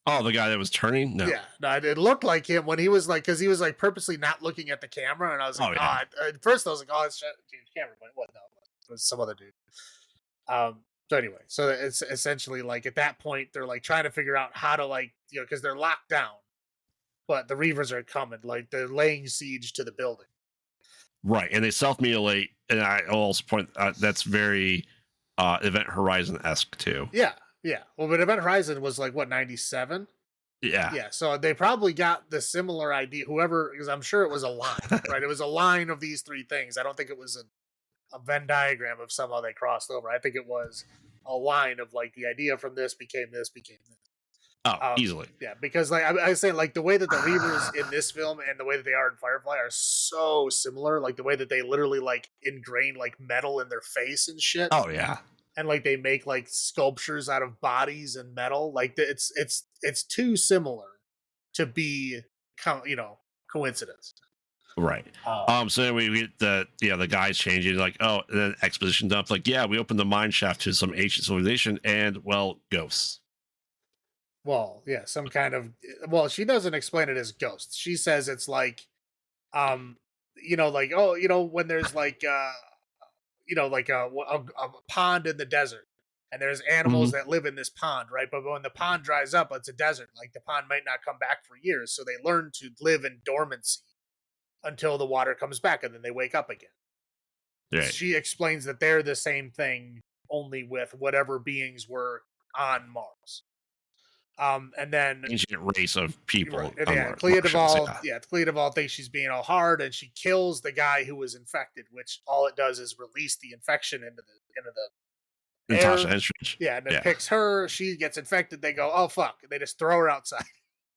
Oh, the guy that was turning? No. Yeah, no, it looked like him when he was like, because he was like purposely not looking at the camera, and I was like, at first I was like, oh, it's James Cameron, but what? No, it was some other dude. So anyway, so it's essentially like at that point they're like trying to figure out how to because they're locked down, but the Reavers are coming, like they're laying siege to the building. Right, and they self-mutilate, and I also point that's very Event Horizon-esque too. Yeah. Well, but Event Horizon was like what 97. Yeah. So they probably got the similar idea. Whoever, because I'm sure it was a line, right? It was a line of these three things. I don't think it was a Venn diagram of somehow they crossed over. I think it was a line of like the idea from this became this. Oh, easily. Yeah, because like I was saying, like the way that the Reavers in this film and the way that they are in Firefly are so similar. Like the way that they literally like ingrain like metal in their face and shit. Oh yeah. And like they make like sculptures out of bodies and metal. Like it's too similar to be coincidence. Right. So then we get the guys changing, like, and then exposition dump, like, we opened the mine shaft to some ancient civilization and, ghosts. Well, yeah, some kind of, she doesn't explain it as ghosts. She says it's like, when there's like, like a pond in the desert and there's animals that live in this pond, right? But when the pond dries up, it's a desert. Like the pond might not come back for years. So they learn to live in dormancy until the water comes back and then they wake up again. Right. She explains that they're the same thing, only with whatever beings were on Mars. And then ancient race of people. Right. And Clea Duvall thinks she's being all hard and she kills the guy who was infected, which all it does is release the infection into the Natasha Henstridge. Yeah, and it picks her, she gets infected, they go, oh fuck, and they just throw her outside.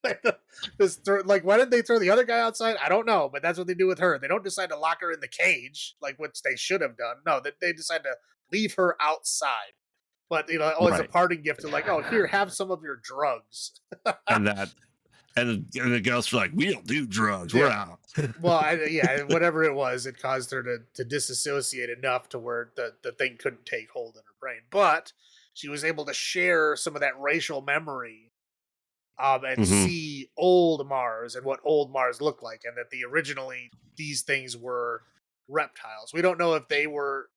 Why didn't they throw the other guy outside? I don't know, but that's what they do with her. They don't decide to lock her in the cage, like which they should have done. No, they decide to leave her outside. But as a Right. parting gift, to like, oh, here, have some of your drugs. And the ghosts were like, we don't do drugs. We're out. Well, whatever it was, it caused her to disassociate enough to where the thing couldn't take hold in her brain. But she was able to share some of that racial memory, and see old Mars and what old Mars looked like, and that originally these things were reptiles. We don't know if they were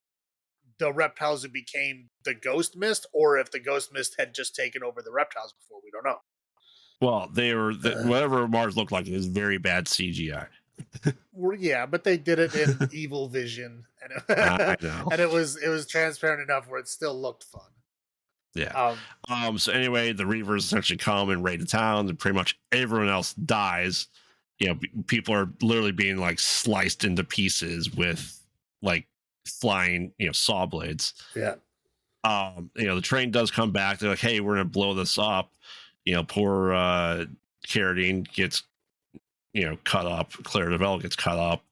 the reptiles who became the ghost mist, or if the ghost mist had just taken over the reptiles before. We don't know. Well, they were whatever Mars looked like. It was very bad CGI. Yeah, but they did it in Evil Vision, and I know. and it was transparent enough where it still looked fun. Yeah. So anyway, the Reavers essentially come and raid the town, and pretty much everyone else dies. People are literally being like sliced into pieces with like flying, saw blades. Yeah. The train does come back. They're like, hey, we're gonna blow this up. Poor Carradine gets, cut up. Claire DeVille gets cut up.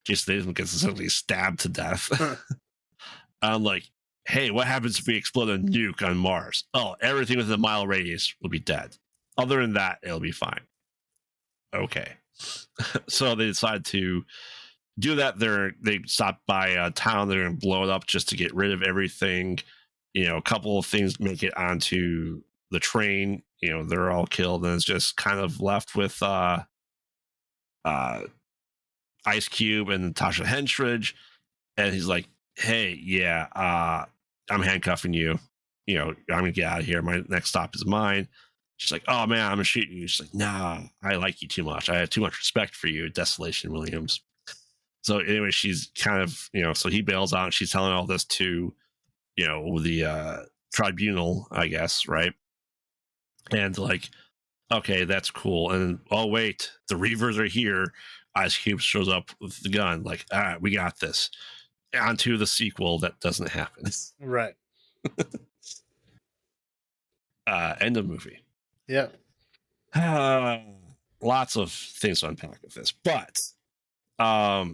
Jason Statham gets essentially stabbed to death. I'm like, hey, what happens if we explode a nuke on Mars? Oh, everything within a mile radius will be dead. Other than that, it'll be fine. Okay. So they decide to do that. They stop by a town. They're going to blow it up just to get rid of everything. A couple of things make it onto the train. They're all killed, and it's just kind of left with Ice Cube and Natasha Henstridge. And he's like, hey, yeah, I'm handcuffing you. I'm going to get out of here. My next stop is mine. She's like, oh, man, I'm going to shoot you. She's like, nah, I like you too much. I have too much respect for you, Desolation Williams. So anyway, she's kind of, so he bails out, and she's telling all this to, the tribunal, I guess, right? And like, okay, that's cool. And oh, wait, the Reavers are here. Ice Cube shows up with the gun. Like, all right, we got this. Onto the sequel that doesn't happen. Right. End of movie. Yeah. Lots of things to unpack with this, but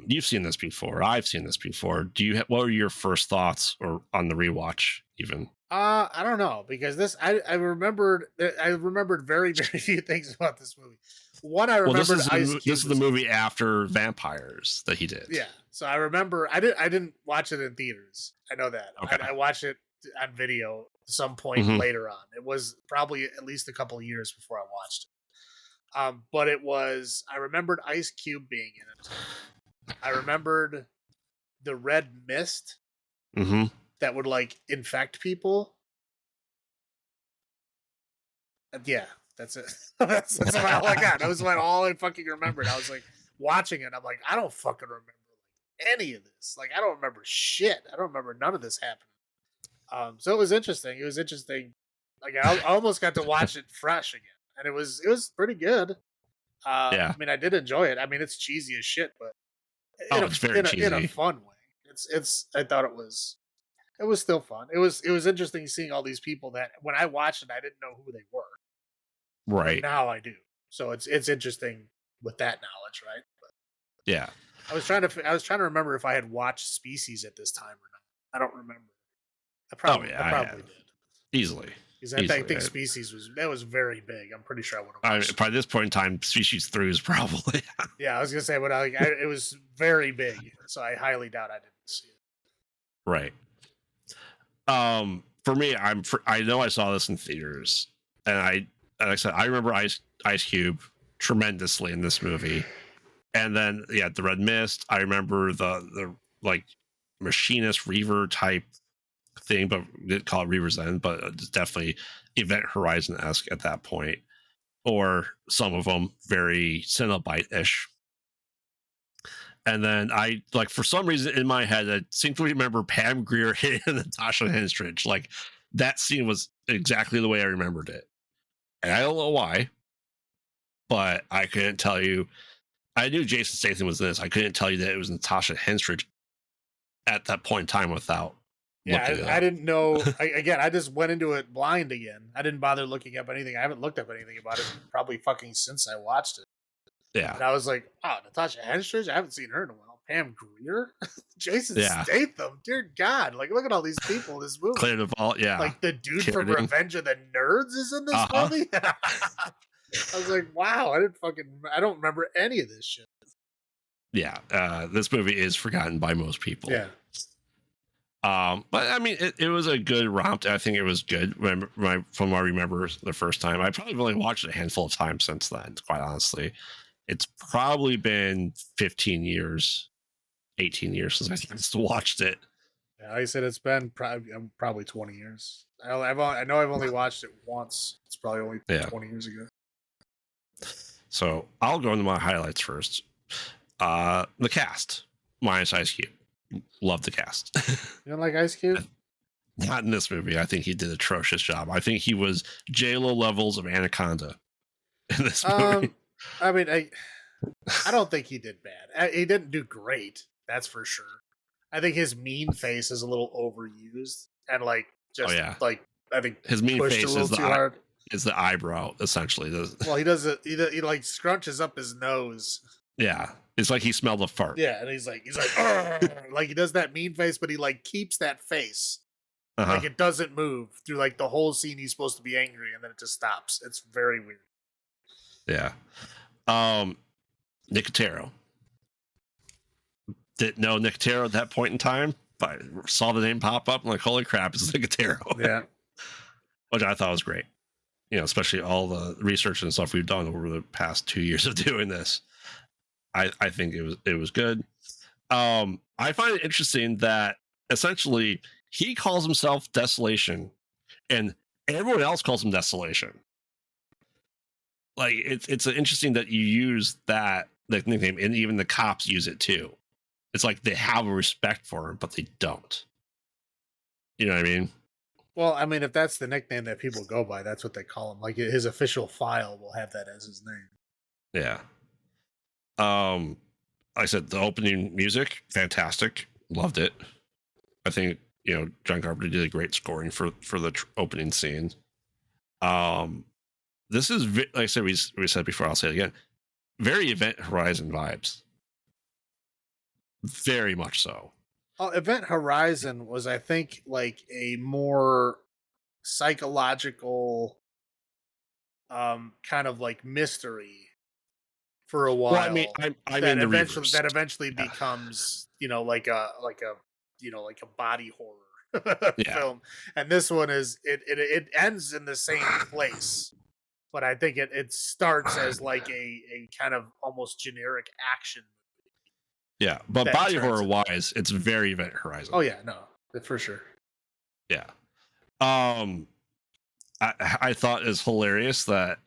you've seen this before. I've seen this before. What were your first thoughts or on the rewatch even? I don't know, because I remembered very, very few things about this movie. One, I remembered this is the movie after Vampires that he did. Yeah. So I remember I didn't watch it in theaters. I know that. Okay. I watched it on video some point later on. It was probably at least a couple of years before I watched it. But I remembered Ice Cube being in it. I remembered the red mist that would like infect people. And yeah, that's it. that's about all I got. That was about all I fucking remembered. I was like watching it. I'm like, I don't fucking remember any of this. Like, I don't remember shit. I don't remember none of this happening. So it was interesting. Like, I almost got to watch it fresh again, and it was pretty good. Yeah. I mean, I did enjoy it. I mean, it's cheesy as shit, but it's very cheesy in a fun way. I thought it was still fun. It was interesting seeing all these people that when I watched it, I didn't know who they were. Right. But now I do. So it's interesting with that knowledge, right? But yeah. I was trying to remember if I had watched Species at this time or not. I don't remember. I probably did. Easily. Because I think Species was very big. I'm pretty sure I would have watched it. By this point in time, Species 3 is probably. Yeah, I was gonna say, but it was very big, so I highly doubt I didn't see it. Right. For me, I know I saw this in theaters, and like I said, I remember Ice Cube tremendously in this movie. And then, yeah, the Red Mist. I remember the like machinist Reaver type thing, but we didn't call it Reavers then, but it's definitely Event Horizon-esque at that point. Or some of them very Cenobite-ish. And then I, like, for some reason in my head, I seem to remember Pam Grier hitting Natasha Henstridge. Like, that scene was exactly the way I remembered it. And I don't know why, but I couldn't tell you. I knew Jason Statham was in this. I couldn't tell you that it was Natasha Henstridge at that point in time without, Yeah, I didn't know. I just went into it blind again. I didn't bother looking up anything. I haven't looked up anything about it probably fucking since I watched it. Yeah. And I was like, oh, Natasha Henstridge? I haven't seen her in a while. Pam Grier? Jason Yeah. Statham? Dear God. Like, look at all these people in this movie. Claire Duvall, yeah. Like, the dude from Revenge of the Nerds is in this movie? I was like, wow, I don't remember any of this shit. Yeah. This movie is forgotten by most people. Yeah. But I mean, it was a good romp. I think it was good from what I remember the first time. I probably only watched it a handful of times since then, quite honestly. It's probably been 15 years, 18 years since I watched it. Yeah, like I said, it's been probably 20 years. I know I've only watched it once. It's probably only 20 years ago. So I'll go into my highlights first. The cast, minus Ice Cube. Love the cast. You don't like Ice Cube? Not in this movie. I think he did an atrocious job. I think he was J-Lo levels of Anaconda in this movie. I mean, I don't think he did bad. He didn't do great. That's for sure. I think his mean face is a little overused and like like I think his mean face is the eyebrow essentially. Well, he does it. He like scrunches up his nose. Yeah, it's like he smelled a fart. Yeah, and he's like like he does that mean face, but he like keeps that face. Like it doesn't move through like the whole scene. He's supposed to be angry, and then it just stops. It's very weird. Yeah. Nicotero. Didn't know Nicotero at that point in time, but I saw the name pop up. I'm like, holy crap, it's Nicotero. Yeah. Which I thought was great. You know, especially all the research and stuff we've done over the past 2 years of doing this. I think it was good. I find it interesting that essentially he calls himself Desolation and everyone else calls him Desolation. Like it's interesting that you use that nickname, and even the cops use it too. It's like they have a respect for him, but they don't. You know what I mean? Well, I mean, if that's the nickname that people go by, that's what they call him. Like his official file will have that as his name. Yeah. Like I said, the opening music, fantastic. Loved it. I think, you know, John Carpenter did a great scoring for the opening scene. This is, like I said, we said before, I'll say it again, very Event Horizon vibes. Very much so. Oh, Event Horizon was, I think, like a more psychological kind of like mystery for a while. Well, I mean that eventually becomes, you know, like a body horror film. And this one is it ends in the same place. But I think it starts as like a kind of almost generic action movie. Yeah, but body horror wise, it's very Event Horizon. Oh yeah, no, for sure. Yeah. I thought it was hilarious that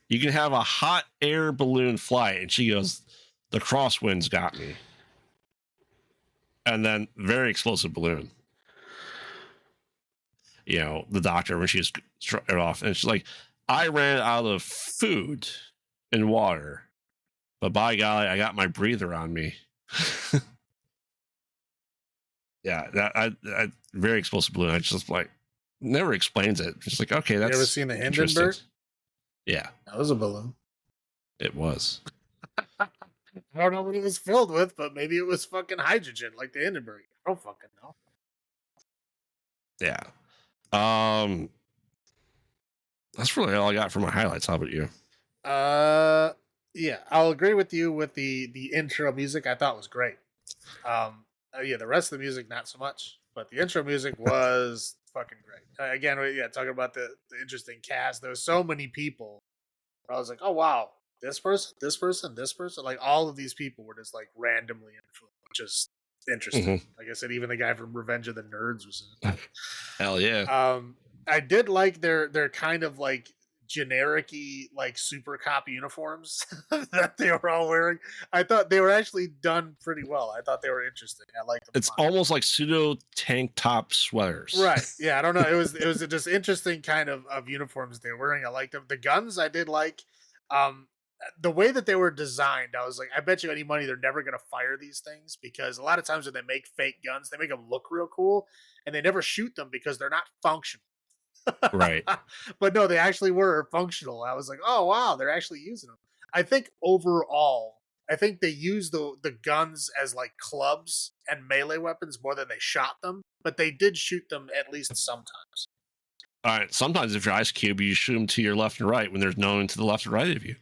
you can have a hot air balloon flight, and she goes, "The crosswinds got me," and then very explosive balloon. You know, the doctor when she's struck it off, and she's like, "I ran out of food and water, but by golly, I got my breather on me." Yeah, that very explosive balloon. I just like never explains it. Just like, okay, that's. You ever seen the Hindenburg? Yeah, that was a balloon. It was. I don't know what it was filled with, but maybe it was fucking hydrogen, like the Hindenburg. I don't fucking know. Yeah. That's really all I got for my highlights. How about you? Yeah, I'll agree with you with the intro music. I thought was great. Yeah, the rest of the music not so much, but the intro music was fucking great. Again, talking about the interesting cast. There was so many people. I was like, oh wow, this person, this person, this person. Like all of these people were just like randomly in film, which is interesting. Mm-hmm. Like I said, even the guy from Revenge of the Nerds was in it. Hell yeah. I did like their kind of like generic-y like super cop uniforms that they were all wearing. I thought they were actually done pretty well. I thought they were interesting. I liked them. It's almost like pseudo tank top sweaters. Right. Yeah, I don't know. It was just interesting kind of uniforms they were wearing. I liked them. The guns I did like. the way that they were designed, I was like, I bet you any money they're never going to fire these things, because a lot of times when they make fake guns, they make them look real cool and they never shoot them because they're not functional. Right. But no, they actually were functional. I was like, oh wow, they're actually using them. I think overall, I think they use the guns as like clubs and melee weapons more than they shot them, but they did shoot them at least sometimes. All right. Sometimes if you're Ice Cube, you shoot them to your left and right when there's no one to the left or right of you.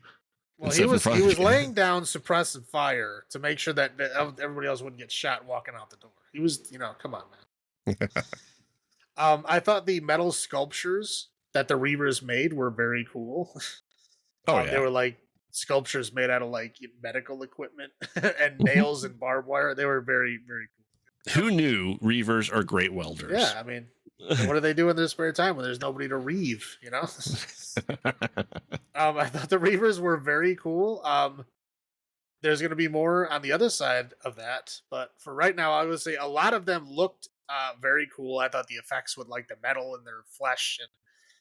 Well, he was laying down suppressive fire to make sure that everybody else wouldn't get shot walking out the door. He was, come on, man. I thought the metal sculptures that the Reavers made were very cool. Oh yeah. They were like sculptures made out of like medical equipment and nails and barbed wire. They were very, very cool. Who knew Reavers are great welders? Yeah, I mean, what do they do in their spare time when there's nobody to reeve? I thought the Reavers were very cool. There's going to be more on the other side of that, but for right now, I would say a lot of them looked very cool. I thought the effects with like the metal in their flesh and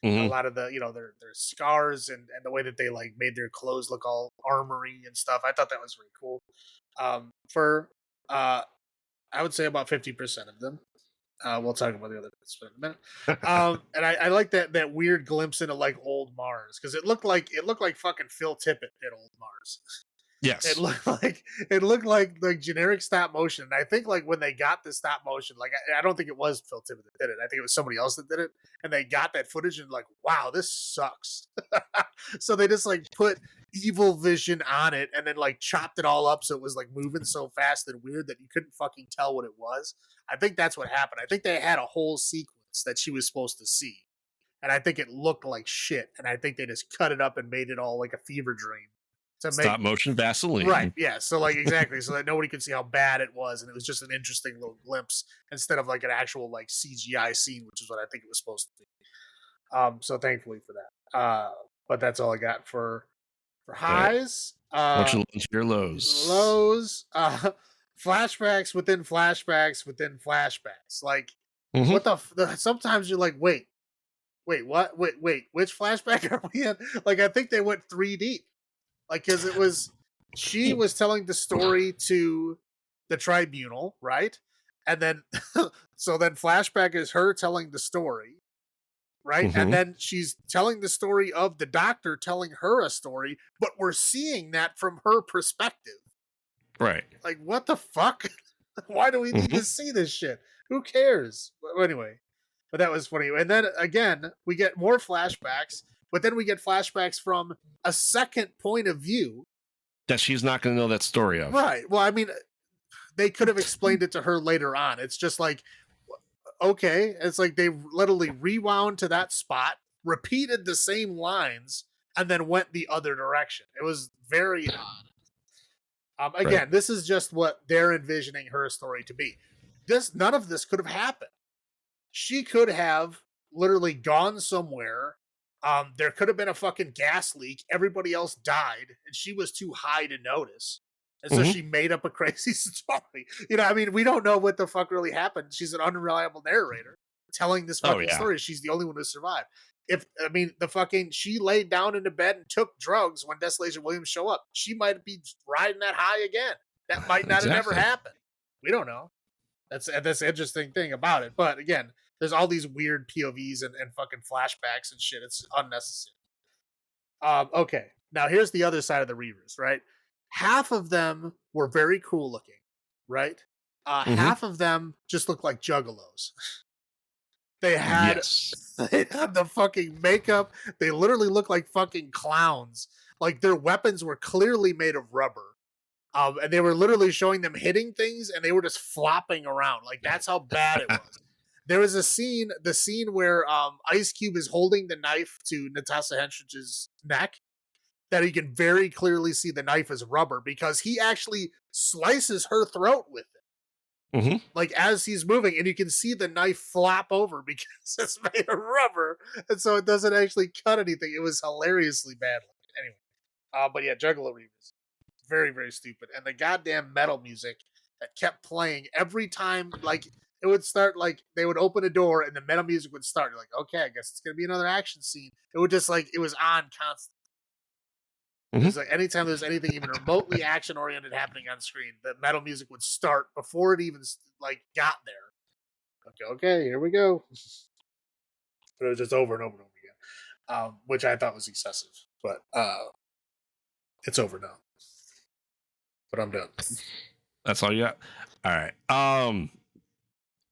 a lot of the their scars and the way that they like made their clothes look all armory and stuff. I thought that was really cool. For I would say about 50% of them. We'll talk about the other bits in a minute. And I like that weird glimpse into like old Mars, because it looked like fucking Phil Tippett at old Mars. Yes. It looked like generic stop motion. And I think like when they got the stop motion, like I don't think it was Phil Tippett that did it. I think it was somebody else that did it. And they got that footage and like, wow, this sucks. So they just like put Evil Vision on it and then like chopped it all up so it was like moving so fast and weird that you couldn't fucking tell what it was. I think that's what happened. I think they had a whole sequence that she was supposed to see. And I think it looked like shit. And I think they just cut it up and made it all like a fever dream. Stop motion Vaseline. Right, yeah. So like exactly, so that nobody could see how bad it was, and it was just an interesting little glimpse instead of like an actual like CGI scene, which is what I think it was supposed to be. So thankfully for that. But that's all I got for highs. What's your lows? Lows. Flashbacks within flashbacks within flashbacks. Like what the sometimes you're like, wait, what? Wait, which flashback are we in? Like I think they went 3 deep. Like, because it was, she was telling the story to the tribunal, right? And then, so then flashback is her telling the story, right? And then she's telling the story of the doctor telling her a story, but we're seeing that from her perspective. Right. Like, what the fuck? Why do we need to see this shit? Who cares? But anyway, but that was funny. And then again, we get more flashbacks. But then we get flashbacks from a second point of view that she's not going to know that story of. Right. Well, I mean, they could have explained it to her later on. It's just like, okay. It's like they literally rewound to that spot, repeated the same lines, and then went the other direction. It was very odd. Again, This is just what they're envisioning her story to be. None of this could have happened. She could have literally gone somewhere. There could have been a fucking gas leak. Everybody else died, and she was too high to notice. And so she made up a crazy story. I mean, we don't know what the fuck really happened. She's an unreliable narrator telling this fucking story. She's the only one who survived. She laid down into bed and took drugs when Desolation Williams show up. She might be riding that high again. That might not have never happened. We don't know. That's the interesting thing about it. But again, there's all these weird POVs and fucking flashbacks and shit. It's unnecessary. Okay. Now here's the other side of the Reavers, right? Half of them were very cool looking, right? Half of them just looked like juggalos. They had the fucking makeup. They literally looked like fucking clowns. Like their weapons were clearly made of rubber. And they were literally showing them hitting things and they were just flopping around. Like that's how bad it was. There was the scene where Ice Cube is holding the knife to Natasha Henstridge's neck, that you can very clearly see the knife is rubber because he actually slices her throat with it. Like as he's moving, and you can see the knife flop over because it's made of rubber, and so it doesn't actually cut anything. It was hilariously bad. Anyway, but yeah, Juggalo Reavers, very, very stupid. And the goddamn metal music that kept playing every time, like it would start, like they would open a door and the metal music would start. You're like, okay, I guess it's gonna be another action scene. It would just like it was on constantly. It's like anytime there's anything even remotely action oriented happening on screen, the metal music would start before it even like got there. Okay, here we go. But it was just over and over and over again, which I thought was excessive. But it's over now. But I'm done. That's all you got? All right.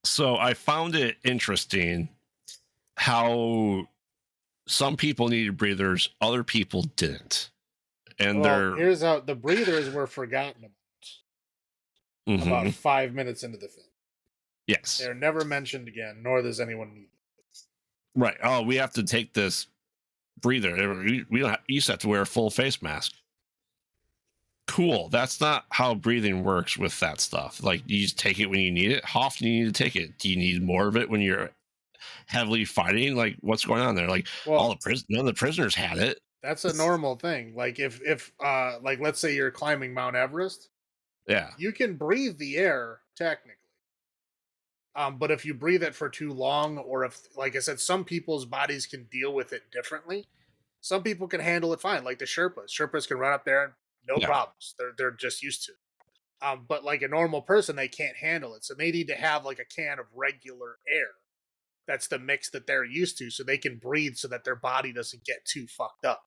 So I found it interesting how some people needed breathers, other people didn't. And here's how the breathers were forgotten about 5 minutes into the film. Yes. They're never mentioned again, nor does anyone need them. Right. Oh, we have to take this breather. We don't used to have to wear a full face mask. Cool. That's not how breathing works with that stuff. Like, you just take it when you need it. How often do you need to take it? Do you need more of it when you're heavily fighting? Like, what's going on there? Like, none of the prisoners had it. That's a normal thing. Like, if like, let's say you're climbing Mount Everest, you can breathe the air technically. But if you breathe it for too long, or if, like I said, some people's bodies can deal with it differently. Some people can handle it fine, like the Sherpas. Sherpas can run up there and no problems. They're just used to it. But like a normal person, they can't handle it. So they need to have like a can of regular air. That's the mix that they're used to, so they can breathe so that their body doesn't get too fucked up.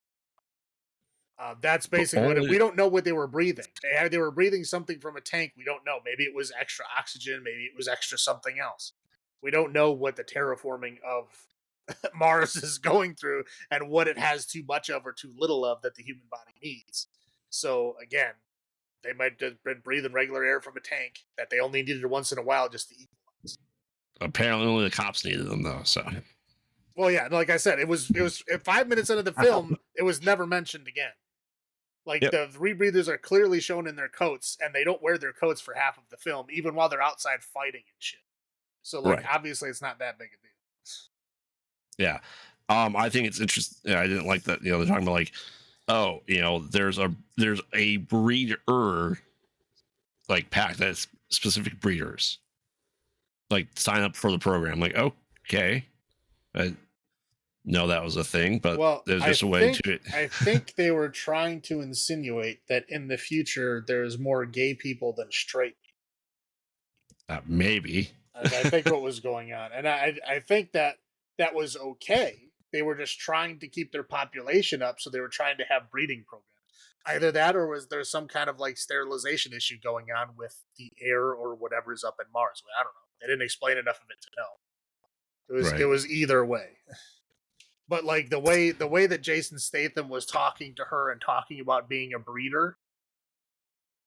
That's basically what we don't know what they were breathing. They were breathing something from a tank. We don't know. Maybe it was extra oxygen. Maybe it was extra something else. We don't know what the terraforming of Mars is going through and what it has too much of or too little of that the human body needs. So again, they might have been breathing regular air from a tank that they only needed once in a while just to equalize. Apparently, only the cops needed them though. So, well, yeah, like I said, it was 5 minutes into the film. It was never mentioned again. Like, the rebreathers are clearly shown in their coats, and they don't wear their coats for half of the film, even while they're outside fighting and shit. So, like, obviously, it's not that big a deal. Yeah. I think it's interesting. I didn't like that. They're talking about like, oh, there's a breeder like pack that's specific breeders. Like, sign up for the program. Like, okay. No, that was a thing, but there's just a way to it. I think they were trying to insinuate that in the future there's more gay people than straight people. Maybe. I think what was going on. And I think that was okay. They were just trying to keep their population up, so they were trying to have breeding programs. Either that, or was there some kind of like sterilization issue going on with the air or whatever's up in Mars? I don't know. They didn't explain enough of it to know. It was either way. But like the way that Jason Statham was talking to her and talking about being a breeder,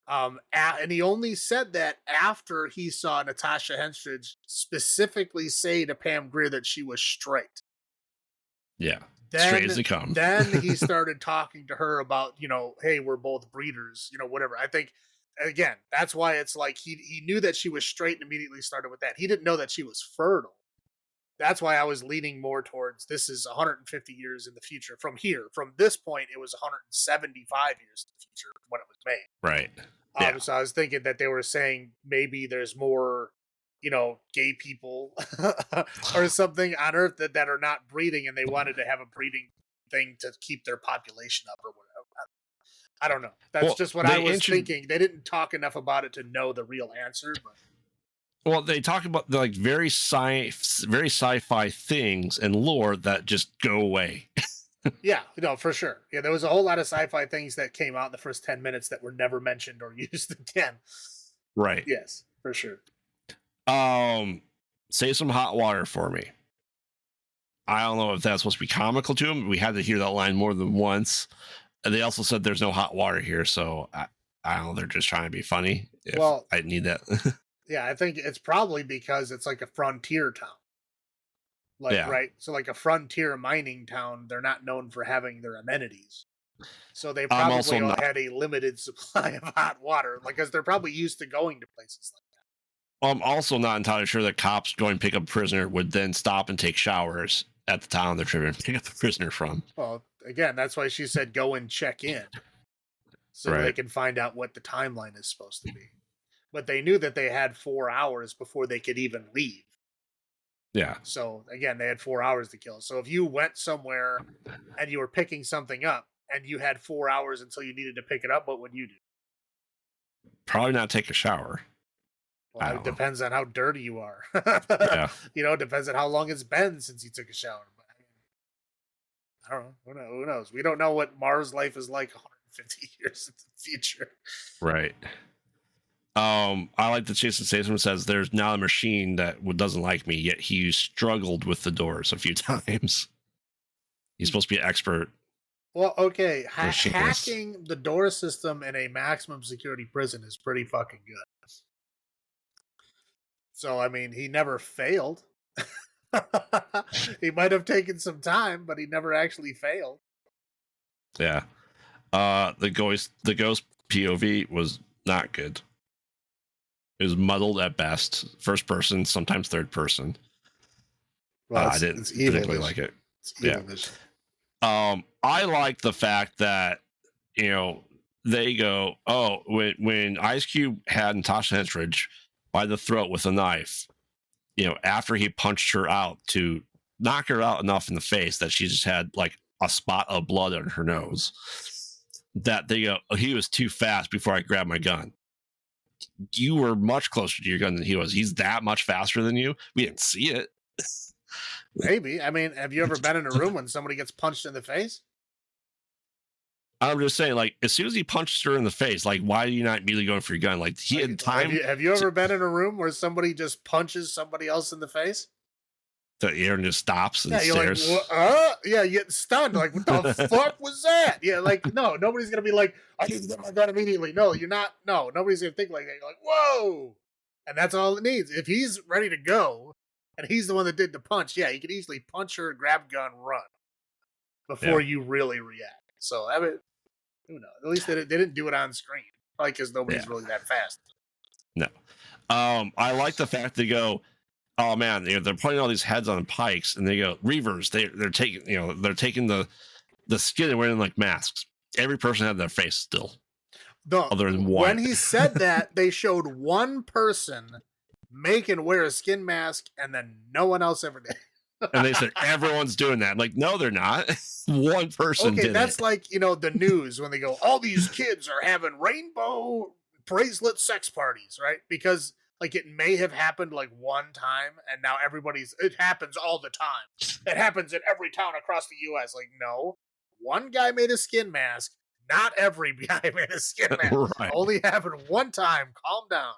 and he only said that after he saw Natasha Henstridge specifically say to Pam Grier that she was straight. Yeah, straight as they come. Then he started talking to her about, hey, we're both breeders, whatever. I think, again, that's why it's like he knew that she was straight and immediately started with that. He didn't know that she was fertile. That's why I was leaning more towards this is 150 years in the future. From here, from this point, it was 175 years in the future when it was made. Right. So I was thinking that they were saying maybe there's more, gay people or something on Earth that are not breeding, and they wanted to have a breeding thing to keep their population up or whatever. I don't know. That's just what I was thinking. They didn't talk enough about it to know the real answer, but. Well, they talk about the like very sci-fi things and lore that just go away. Yeah, for sure. Yeah, there was a whole lot of sci-fi things that came out in the first 10 minutes that were never mentioned or used again. Right. Yes, for sure. Say some hot water for me. I don't know if that's supposed to be comical to him. We had to hear that line more than once. And they also said there's no hot water here, so I don't know. They're just trying to be funny. Well, I need that. Yeah, I think it's probably because it's like a frontier town. Right? So like a frontier mining town, they're not known for having their amenities. So they probably had a limited supply of hot water, because they're probably used to going to places like that. I'm also not entirely sure that cops going to pick up a prisoner would then stop and take showers at the town they're trying to pick up the prisoner from. Well, again, that's why she said go and check in. So they can find out what the timeline is supposed to be. But they knew that they had 4 hours before they could even leave. Yeah. So, again, they had 4 hours to kill. So if you went somewhere and you were picking something up and you had 4 hours until you needed to pick it up, what would you do? Probably not take a shower. Well, it depends on how dirty you are. Yeah. It depends on how long it's been since you took a shower. But I don't know. Who knows? We don't know what Mars life is like 150 years in the future. Right. I like that Jason Statham says there's now a machine that doesn't like me, yet he struggled with the doors a few times. He's supposed to be an expert. Well, okay. Hacking the door system in a maximum security prison is pretty fucking good. So, I mean, he never failed. He might have taken some time, but he never actually failed. Yeah. The ghost POV was not good. It was muddled at best. First person, sometimes third person. Well, I didn't particularly like it. Yeah. I like the fact that, they go, oh, when Ice Cube had Natasha Henstridge by the throat with a knife, after he punched her out to knock her out enough in the face that she just had like a spot of blood on her nose, that they go, oh, he was too fast before I grabbed my gun. You were much closer to your gun than he was. He's that much faster than you. We didn't see it. Maybe. I mean, have you ever been in a room when somebody gets punched in the face? I'm just saying, like, as soon as he punched her in the face, like, why are you not immediately going for your gun? Like, he had time. Have you ever been in a room where somebody just punches somebody else in the face? The air just stops and stares. Like, yeah, you get stunned. Like, what the fuck was that? Yeah, like, no, nobody's gonna be like, I need to get my gun immediately. No, you're not. No, nobody's gonna think like that. You're like, whoa, and that's all it needs. If he's ready to go, and he's the one that did the punch, yeah, he could easily punch her, grab gun, run before you really react. So, I mean, who knows? At least they didn't do it on screen, probably because nobody's really that fast. No, I like the fact they go, oh man, they're putting all these heads on pikes, and they go Reavers. They're taking the skin and wearing like masks. Every person had their face still. Other than one. When he said that, they showed one person wear a skin mask, and then no one else ever did. And they said everyone's doing that. Like, no, they're not. One person did. That's like the news when they go, all these kids are having rainbow bracelet sex parties, right? Because like it may have happened like one time, and now it happens all the time. It happens in every town across the U.S. Like, no, one guy made a skin mask. Not every guy made a skin mask. Right. Only happened one time. Calm down.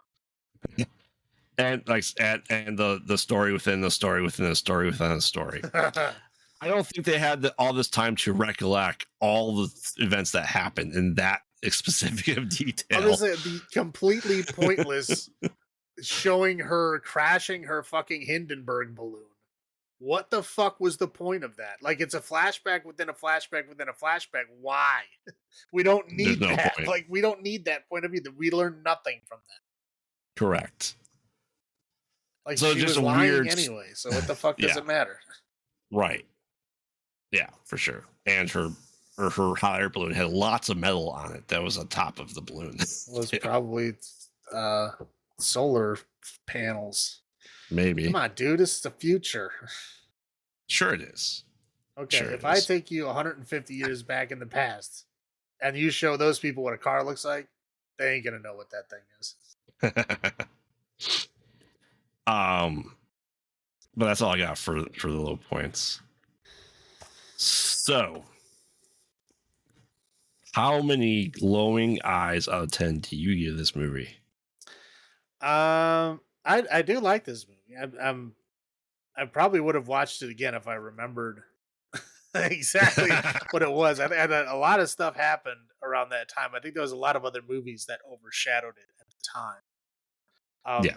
And the story within the story within the story within the story. I don't think they had all this time to recollect all the events that happened in that specific of detail. Honestly, the completely pointless showing her crashing her fucking Hindenburg balloon. What the fuck was the point of that? Like, it's a flashback within a flashback within a flashback. Why? We don't need that. Point. Like, we don't need that point of view. We learned nothing from that. Correct. Like, so she just was lying weird anyway. So what the fuck does it matter? Right. Yeah, for sure. And her hot air balloon had lots of metal on it that was on top of the balloon. It was probably solar panels. Maybe. Come on, dude. This is the future. Sure it is. Okay, sure if I take you 150 years back in the past and you show those people what a car looks like, they ain't gonna know what that thing is. But that's all I got for the low points. So, how many glowing eyes out of 10 do you give this movie? I do like this movie. I probably would have watched it again if I remembered exactly what it was. And a lot of stuff happened around that time. I think there was a lot of other movies that overshadowed it at the time.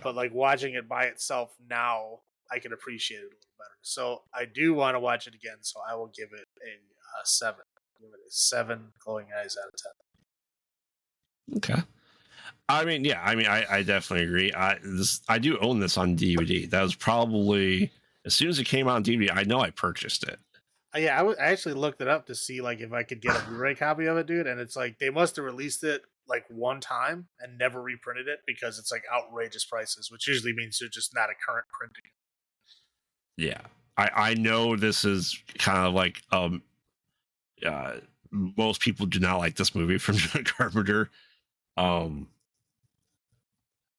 But like watching it by itself now, I can appreciate it a little better. So I do want to watch it again. So I will give it a 7. Give it a 7 glowing eyes out of 10. Okay. I definitely agree. I do own this on DVD. That was probably as soon as it came out on DVD. I know I purchased it. Yeah, I actually looked it up to see like if I could get a Blu-ray copy of it, dude. And it's like they must have released it like one time and never reprinted it because it's like outrageous prices, which usually means they're just not a current printing. Yeah, I know this is kind of like most people do not like this movie from John Carpenter.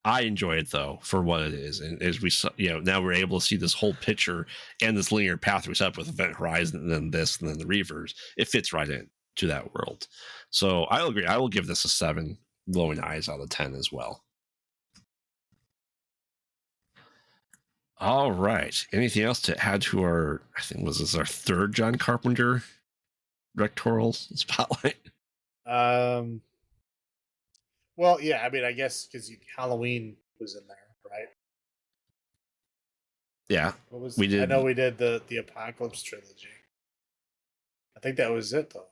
I enjoy it though for what it is, and as we saw, now we're able to see this whole picture and this linear path we set up with Event Horizon, and then this, and then the Reavers. It fits right in to that world. So I'll agree. I will give this a 7 glowing eyes out of 10 as well. All right. Anything else to add to our? I think was this our third John Carpenter directorial spotlight. Well, yeah, I mean, I guess because Halloween was in there, right? Yeah, what was we did. I know we did the Apocalypse trilogy. I think that was it, though.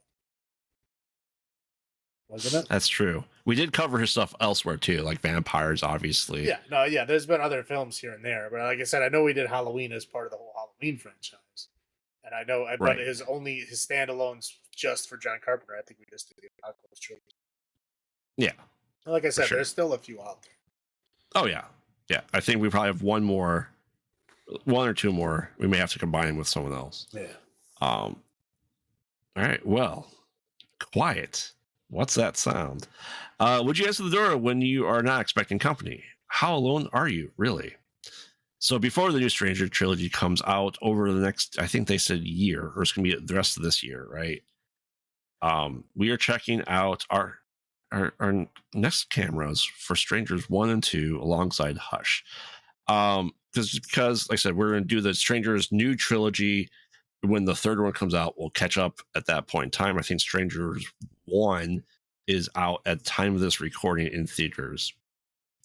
Wasn't it? That's true. We did cover his stuff elsewhere too, like vampires, obviously. Yeah, no, yeah. There's been other films here and there, but like I said, I know we did Halloween as part of the whole Halloween franchise, and I know, but his standalones just for John Carpenter. I think we just did the Apocalypse trilogy. Yeah. Like I said, there's still a few out there. Oh yeah, yeah. I think we probably have one or two more. We may have to combine with someone else. Yeah. All right. Well, quiet. What's that sound? Would you answer the door when you are not expecting company? How alone are you, really? So before the new Stranger trilogy comes out over the next, I think they said year, or it's going to be the rest of this year, right? We are checking out our next cameras for Strangers 1 and 2 alongside Hush. Because, like I said, we're going to do the Strangers new trilogy. When the third one comes out, we'll catch up at that point in time. I think Strangers 1 is out at the time of this recording in theaters.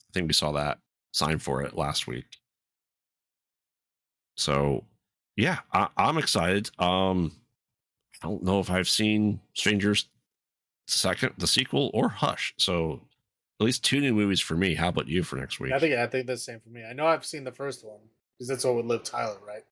I think we saw that sign for it last week. So, yeah, I'm excited. I don't know if I've seen Strangers second, the sequel, or Hush. So, at least 2 new movies for me. How about you for next week? I think that's the same for me. I know I've seen the first one because that's what with Liv Tyler, right?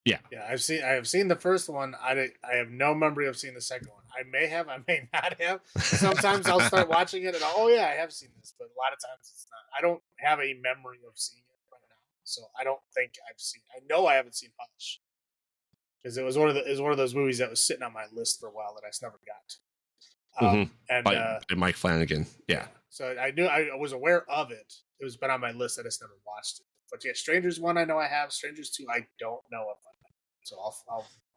Yeah. I have seen the first one. I have no memory of seeing the second one. I may have, I may not have. Sometimes I'll start watching it and I have seen this, but a lot of times it's not. I don't have a memory of seeing it right now, so I don't think I've seen. I know I haven't seen Hush because it was one of those movies that was sitting on my list for a while that I just never got. And by Mike Flanagan, yeah. So I knew I was aware of it. It was been on my list. I just never watched it. But yeah, Strangers 1 I know I have. Strangers 2 I don't know if I have. So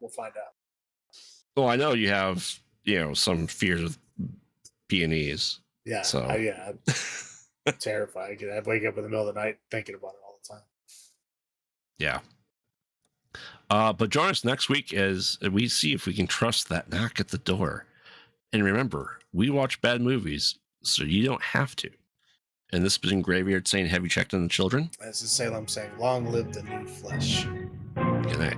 we'll find out. Well, I know you have some fears with P&Es. Yeah. So I'm terrified. I wake up in the middle of the night thinking about it all the time. Yeah. But join us next week as we see if we can trust that knock at the door. And remember, we watch bad movies, so you don't have to. And this has been Graveyard saying, have you checked on the children? This is Salem saying, long live the new flesh. Good night.